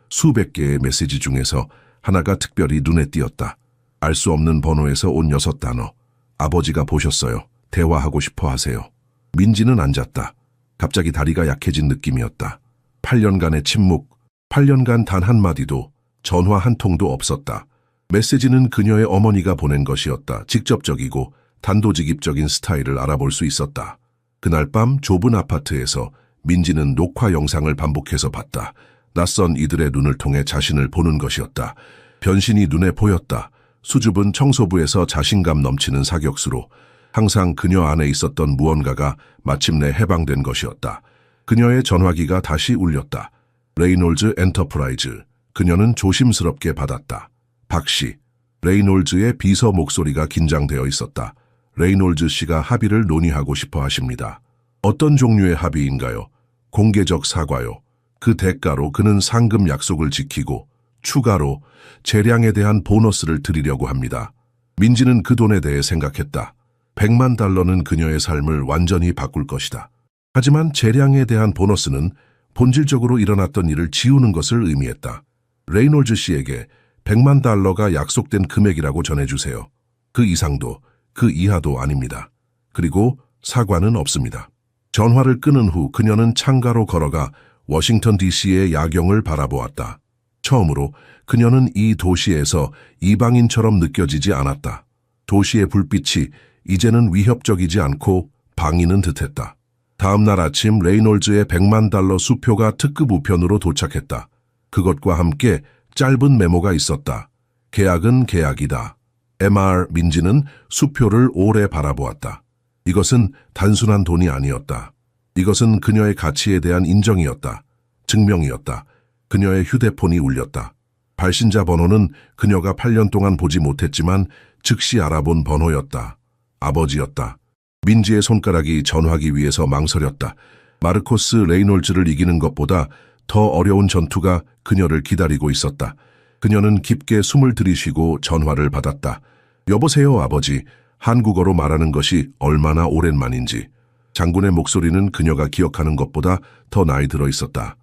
수백 개의 메시지 중에서 하나가 특별히 눈에 띄었다. 알 수 없는 번호에서 온 6단어. 아버지가 보셨어요. 대화하고 싶어 하세요. 민지는 앉았다. 갑자기 다리가 약해진 느낌이었다. 8년간의 침묵, 8년간 단 한마디도, 전화 한 통도 없었다. 메시지는 그녀의 어머니가 보낸 것이었다. 직접적이고 단도직입적인 스타일을 알아볼 수 있었다. 그날 밤 좁은 아파트에서 민지는 녹화 영상을 반복해서 봤다. 낯선 이들의 눈을 통해 자신을 보는 것이었다. 변신이 눈에 보였다. 수줍은 청소부에서 자신감 넘치는 사격수로 항상 그녀 안에 있었던 무언가가 마침내 해방된 것이었다. 그녀의 전화기가 다시 울렸다. 레이놀즈 엔터프라이즈. 그녀는 조심스럽게 받았다. 박 씨. 레이놀즈의 비서 목소리가 긴장되어 있었다. 레이놀즈 씨가 합의를 논의하고 싶어 하십니다. 어떤 종류의 합의인가요? 공개적 사과요. 그 대가로 그는 상금 약속을 지키고 추가로 재량에 대한 보너스를 드리려고 합니다. 민지는 그 돈에 대해 생각했다. 100만 달러는 그녀의 삶을 완전히 바꿀 것이다. 하지만 재량에 대한 보너스는 본질적으로 일어났던 일을 지우는 것을 의미했다. 레이놀즈 씨에게 100만 달러가 약속된 금액이라고 전해주세요. 그 이상도 그 이하도 아닙니다. 그리고 사과는 없습니다. 전화를 끊은 후 그녀는 창가로 걸어가 워싱턴 DC의 야경을 바라보았다. 처음으로 그녀는 이 도시에서 이방인처럼 느껴지지 않았다. 도시의 불빛이 이제는 위협적이지 않고 방이는 듯했다. 다음 날 아침 레이놀즈의 $100만 수표가 특급 우편으로 도착했다. 그것과 함께 짧은 메모가 있었다. 계약은 계약이다. MR 민지는 수표를 오래 바라보았다. 이것은 단순한 돈이 아니었다. 이것은 그녀의 가치에 대한 인정이었다. 증명이었다. 그녀의 휴대폰이 울렸다. 발신자 번호는 그녀가 8년 동안 보지 못했지만 즉시 알아본 번호였다. 아버지였다. 민지의 손가락이 전화기 위에서 망설였다. 마르코스 레이놀즈를 이기는 것보다 더 어려운 전투가 그녀를 기다리고 있었다. 그녀는 깊게 숨을 들이쉬고 전화를 받았다. 여보세요, 아버지. 한국어로 말하는 것이 얼마나 오랜만인지. 장군의 목소리는 그녀가 기억하는 것보다 더 나이 들어 있었다.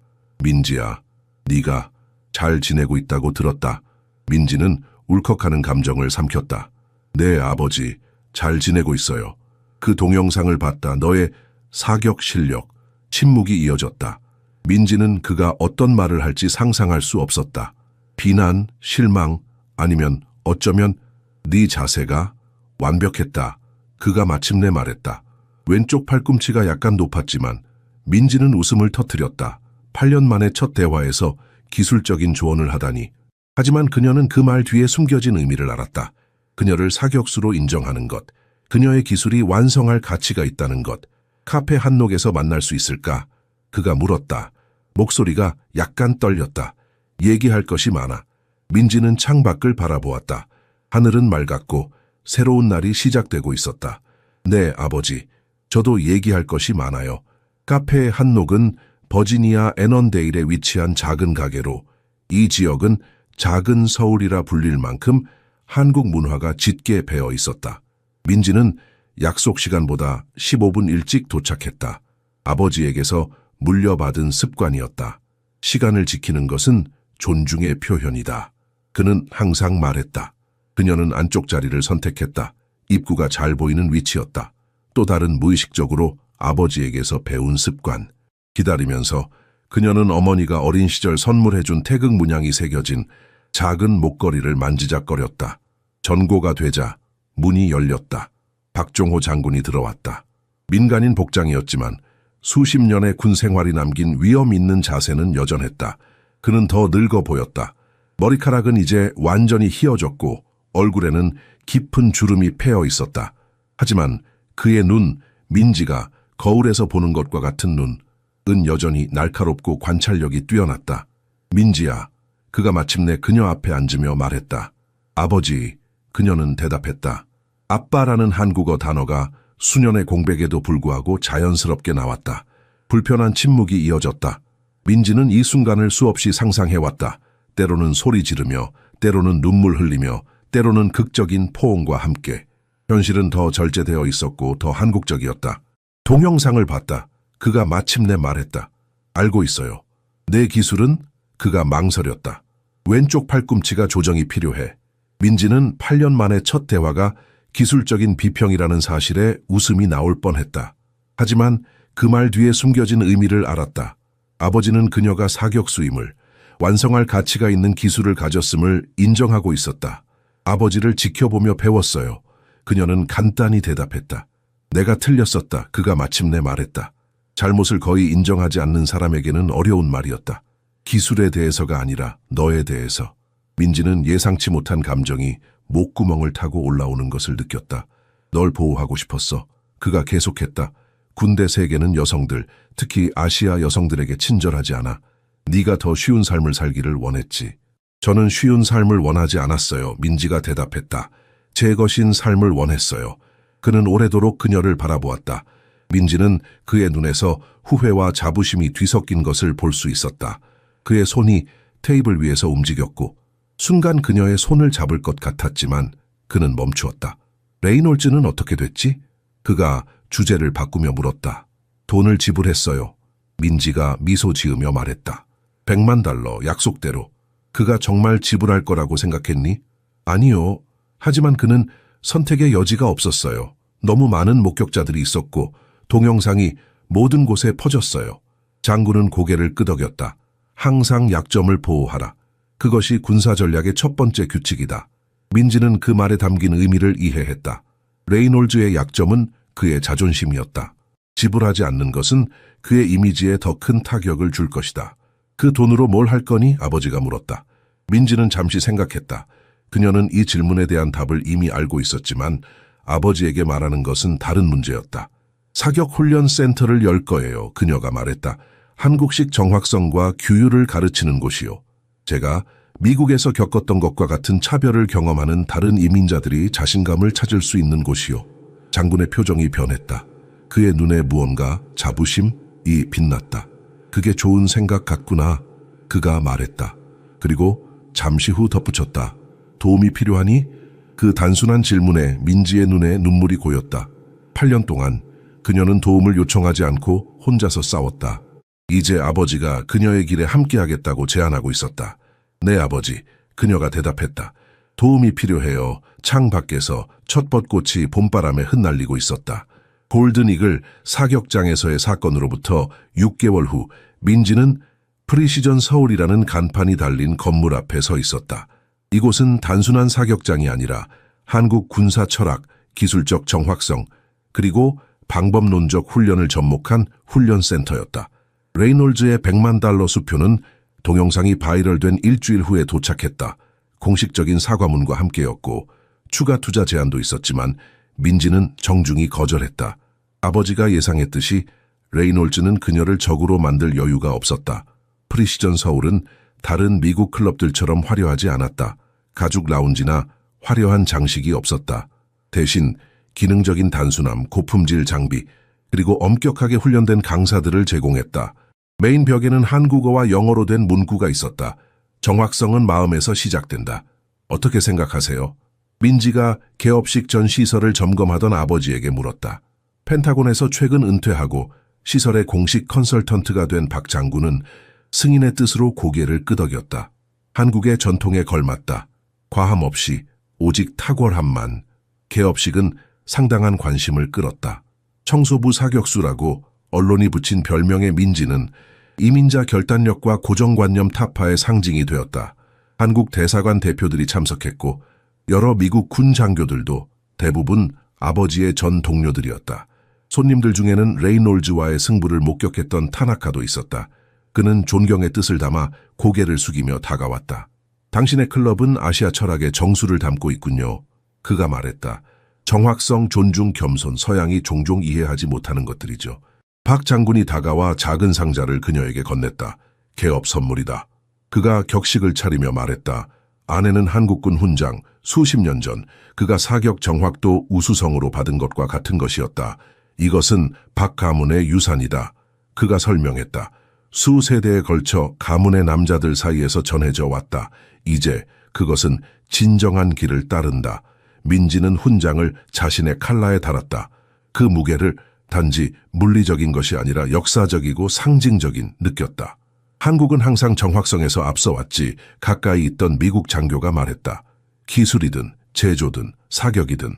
민지야, 네가 잘 지내고 있다고 들었다. 민지는 울컥하는 감정을 삼켰다. 네, 아버지, 잘 지내고 있어요. 그 동영상을 봤다. 너의 사격 실력, 침묵이 이어졌다. 민지는 그가 어떤 말을 할지 상상할 수 없었다. 비난, 실망, 아니면 어쩌면 네 자세가 완벽했다. 그가 마침내 말했다. 왼쪽 팔꿈치가 약간 높았지만 민지는 웃음을 터뜨렸다. 8년 만에 첫 대화에서 기술적인 조언을 하다니. 하지만 그녀는 그 말 뒤에 숨겨진 의미를 알았다. 그녀를 사격수로 인정하는 것, 그녀의 기술이 완성할 가치가 있다는 것. 카페 한녹에서 만날 수 있을까? 그가 물었다. 목소리가 약간 떨렸다. 얘기할 것이 많아. 민지는 창밖을 바라보았다. 하늘은 맑았고 새로운 날이 시작되고 있었다. 네, 아버지. 저도 얘기할 것이 많아요. 카페 한녹은 버지니아 애넌데일에 위치한 작은 가게로, 이 지역은 작은 서울이라 불릴 만큼 한국 문화가 짙게 배어 있었다. 민지는 약속 시간보다 15분 일찍 도착했다. 아버지에게서 물려받은 습관이었다. 시간을 지키는 것은 존중의 표현이다. 그는 항상 말했다. 그녀는 안쪽 자리를 선택했다. 입구가 잘 보이는 위치였다. 또 다른 무의식적으로 아버지에게서 배운 습관. 기다리면서 그녀는 어머니가 어린 시절 선물해준 태극 문양이 새겨진 작은 목걸이를 만지작거렸다. 전고가 되자 문이 열렸다. 박종호 장군이 들어왔다. 민간인 복장이었지만 수십 년의 군 생활이 남긴 위험 있는 자세는 여전했다. 그는 더 늙어 보였다. 머리카락은 이제 완전히 휘어졌고 얼굴에는 깊은 주름이 패어 있었다. 하지만 그의 눈, 민지가 거울에서 보는 것과 같은 눈은 여전히 날카롭고 관찰력이 뛰어났다. 민지야, 그가 마침내 그녀 앞에 앉으며 말했다. 아버지, 그녀는 대답했다. 아빠라는 한국어 단어가 수년의 공백에도 불구하고 자연스럽게 나왔다. 불편한 침묵이 이어졌다. 민지는 이 순간을 수없이 상상해왔다. 때로는 소리 지르며, 때로는 눈물 흘리며, 때로는 극적인 포옹과 함께. 현실은 더 절제되어 있었고 더 한국적이었다. 동영상을 봤다. 그가 마침내 말했다. 알고 있어요. 내 기술은? 그가 망설였다. 왼쪽 팔꿈치가 조정이 필요해. 민지는 8년 만에 첫 대화가 기술적인 비평이라는 사실에 웃음이 나올 뻔했다. 하지만 그 말 뒤에 숨겨진 의미를 알았다. 아버지는 그녀가 사격수임을, 완성할 가치가 있는 기술을 가졌음을 인정하고 있었다. 아버지를 지켜보며 배웠어요. 그녀는 간단히 대답했다. 내가 틀렸었다. 그가 마침내 말했다. 잘못을 거의 인정하지 않는 사람에게는 어려운 말이었다. 기술에 대해서가 아니라 너에 대해서. 민지는 예상치 못한 감정이 목구멍을 타고 올라오는 것을 느꼈다. 널 보호하고 싶었어. 그가 계속했다. 군대 세계는 여성들, 특히 아시아 여성들에게 친절하지 않아. 네가 더 쉬운 삶을 살기를 원했지. 저는 쉬운 삶을 원하지 않았어요. 민지가 대답했다. 제 것인 삶을 원했어요. 그는 오래도록 그녀를 바라보았다. 민지는 그의 눈에서 후회와 자부심이 뒤섞인 것을 볼 수 있었다. 그의 손이 테이블 위에서 움직였고 순간 그녀의 손을 잡을 것 같았지만 그는 멈추었다. 레이놀즈는 어떻게 됐지? 그가 주제를 바꾸며 물었다. 돈을 지불했어요. 민지가 미소 지으며 말했다. $100만 약속대로. 그가 정말 지불할 거라고 생각했니? 아니요. 하지만 그는 선택의 여지가 없었어요. 너무 많은 목격자들이 있었고 동영상이 모든 곳에 퍼졌어요. 장군은 고개를 끄덕였다. 항상 약점을 보호하라. 그것이 군사 전략의 첫 번째 규칙이다. 민지는 그 말에 담긴 의미를 이해했다. 레이놀즈의 약점은 그의 자존심이었다. 지불하지 않는 것은 그의 이미지에 더 큰 타격을 줄 것이다. 그 돈으로 뭘 할 거니? 아버지가 물었다. 민지는 잠시 생각했다. 그녀는 이 질문에 대한 답을 이미 알고 있었지만 아버지에게 말하는 것은 다른 문제였다. 사격 훈련 센터를 열 거예요. 그녀가 말했다. 한국식 정확성과 규율을 가르치는 곳이요. 제가 미국에서 겪었던 것과 같은 차별을 경험하는 다른 이민자들이 자신감을 찾을 수 있는 곳이요. 장군의 표정이 변했다. 그의 눈에 무언가 자부심이 빛났다. 그게 좋은 생각 같구나. 그가 말했다. 그리고 잠시 후 덧붙였다. 도움이 필요하니? 그 단순한 질문에 민지의 눈에 눈물이 고였다. 8년 동안 그녀는 도움을 요청하지 않고 혼자서 싸웠다. 이제 아버지가 그녀의 길에 함께하겠다고 제안하고 있었다. 네, 아버지. 그녀가 대답했다. 도움이 필요해요. 창 밖에서 첫 벚꽃이 봄바람에 흩날리고 있었다. 골든 이글 사격장에서의 사건으로부터 6개월 후 민지는 프리시전 서울이라는 간판이 달린 건물 앞에 서 있었다. 이곳은 단순한 사격장이 아니라 한국 군사 철학, 기술적 정확성, 그리고 방법론적 훈련을 접목한 훈련센터였다. 레이놀즈의 $100만 수표는 동영상이 바이럴된 일주일 후에 도착했다. 공식적인 사과문과 함께였고 추가 투자 제안도 있었지만 민지는 정중히 거절했다. 아버지가 예상했듯이 레이놀즈는 그녀를 적으로 만들 여유가 없었다. 프리시전 서울은 다른 미국 클럽들처럼 화려하지 않았다. 가죽 라운지나 화려한 장식이 없었다. 대신 기능적인 단순함, 고품질 장비, 그리고 엄격하게 훈련된 강사들을 제공했다. 메인 벽에는 한국어와 영어로 된 문구가 있었다. 정확성은 마음에서 시작된다. 어떻게 생각하세요? 민지가 개업식 전 시설을 점검하던 아버지에게 물었다. 펜타곤에서 최근 은퇴하고 시설의 공식 컨설턴트가 된 박 장군은 승인의 뜻으로 고개를 끄덕였다. 한국의 전통에 걸맞다. 과함 없이 오직 탁월함만. 개업식은 상당한 관심을 끌었다. 청소부 사격수라고 언론이 붙인 별명의 민지는 이민자 결단력과 고정관념 타파의 상징이 되었다. 한국 대사관 대표들이 참석했고 여러 미국 군 장교들도 대부분 아버지의 전 동료들이었다. 손님들 중에는 레이놀즈와의 승부를 목격했던 타나카도 있었다. 그는 존경의 뜻을 담아 고개를 숙이며 다가왔다. 당신의 클럽은 아시아 철학의 정수를 담고 있군요. 그가 말했다. 정확성, 존중, 겸손, 서양이 종종 이해하지 못하는 것들이죠. 박 장군이 다가와 작은 상자를 그녀에게 건넸다. 개업 선물이다. 그가 격식을 차리며 말했다. 안에는 한국군 훈장, 수십 년 전 그가 사격 정확도 우수성으로 받은 것과 같은 것이었다. 이것은 박 가문의 유산이다. 그가 설명했다. 수세대에 걸쳐 가문의 남자들 사이에서 전해져 왔다. 이제 그것은 진정한 길을 따른다. 민지는 훈장을 자신의 칼라에 달았다. 그 무게를 단지 물리적인 것이 아니라 역사적이고 상징적인 느꼈다. 한국은 항상 정확성에서 앞서왔지. 가까이 있던 미국 장교가 말했다. 기술이든 제조든 사격이든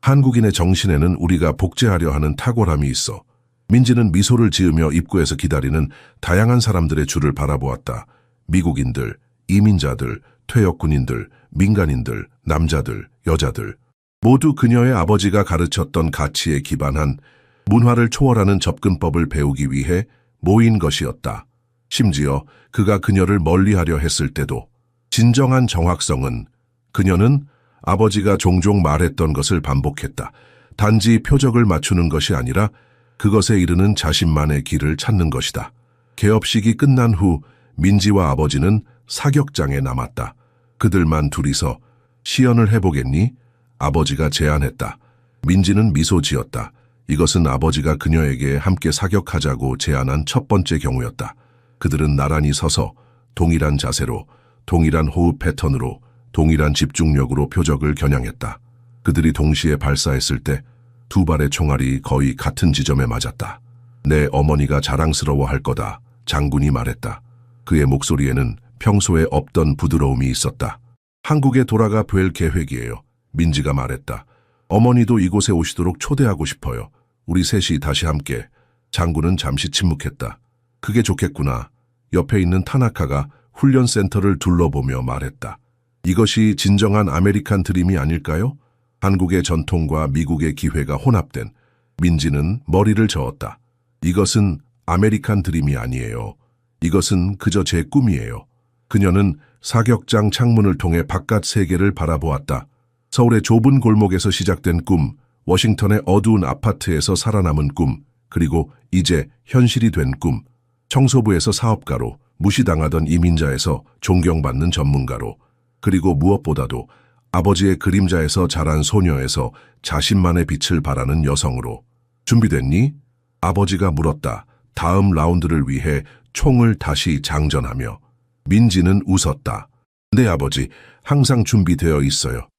한국인의 정신에는 우리가 복제하려 하는 탁월함이 있어. 민지는 미소를 지으며 입구에서 기다리는 다양한 사람들의 줄을 바라보았다. 미국인들, 이민자들, 퇴역 군인들, 민간인들, 남자들, 여자들. 모두 그녀의 아버지가 가르쳤던 가치에 기반한 문화를 초월하는 접근법을 배우기 위해 모인 것이었다. 심지어 그가 그녀를 멀리하려 했을 때도 진정한 정확성은 그녀는 아버지가 종종 말했던 것을 반복했다. 단지 표적을 맞추는 것이 아니라 그것에 이르는 자신만의 길을 찾는 것이다. 개업식이 끝난 후 민지와 아버지는 사격장에 남았다. 그들만 둘이서 시연을 해보겠니? 아버지가 제안했다. 민지는 미소 지었다. 이것은 아버지가 그녀에게 함께 사격하자고 제안한 첫 번째 경우였다. 그들은 나란히 서서 동일한 자세로, 동일한 호흡 패턴으로, 동일한 집중력으로 표적을 겨냥했다. 그들이 동시에 발사했을 때 두 발의 총알이 거의 같은 지점에 맞았다. 내 어머니가 자랑스러워할 거다. 장군이 말했다. 그의 목소리에는 평소에 없던 부드러움이 있었다. 한국에 돌아가 뵐 계획이에요. 민지가 말했다. 어머니도 이곳에 오시도록 초대하고 싶어요. 우리 셋이 다시 함께. 장군은 잠시 침묵했다. 그게 좋겠구나. 옆에 있는 타나카가 훈련센터를 둘러보며 말했다. 이것이 진정한 아메리칸 드림이 아닐까요? 한국의 전통과 미국의 기회가 혼합된. 민지는 머리를 저었다. 이것은 아메리칸 드림이 아니에요. 이것은 그저 제 꿈이에요. 그녀는 사격장 창문을 통해 바깥 세계를 바라보았다. 서울의 좁은 골목에서 시작된 꿈, 워싱턴의 어두운 아파트에서 살아남은 꿈, 그리고 이제 현실이 된 꿈. 청소부에서 사업가로, 무시당하던 이민자에서 존경받는 전문가로, 그리고 무엇보다도 아버지의 그림자에서 자란 소녀에서 자신만의 빛을 발하는 여성으로. 준비됐니? 아버지가 물었다. 다음 라운드를 위해 총을 다시 장전하며. 민지는 웃었다. 네, 아버지, 항상 준비되어 있어요.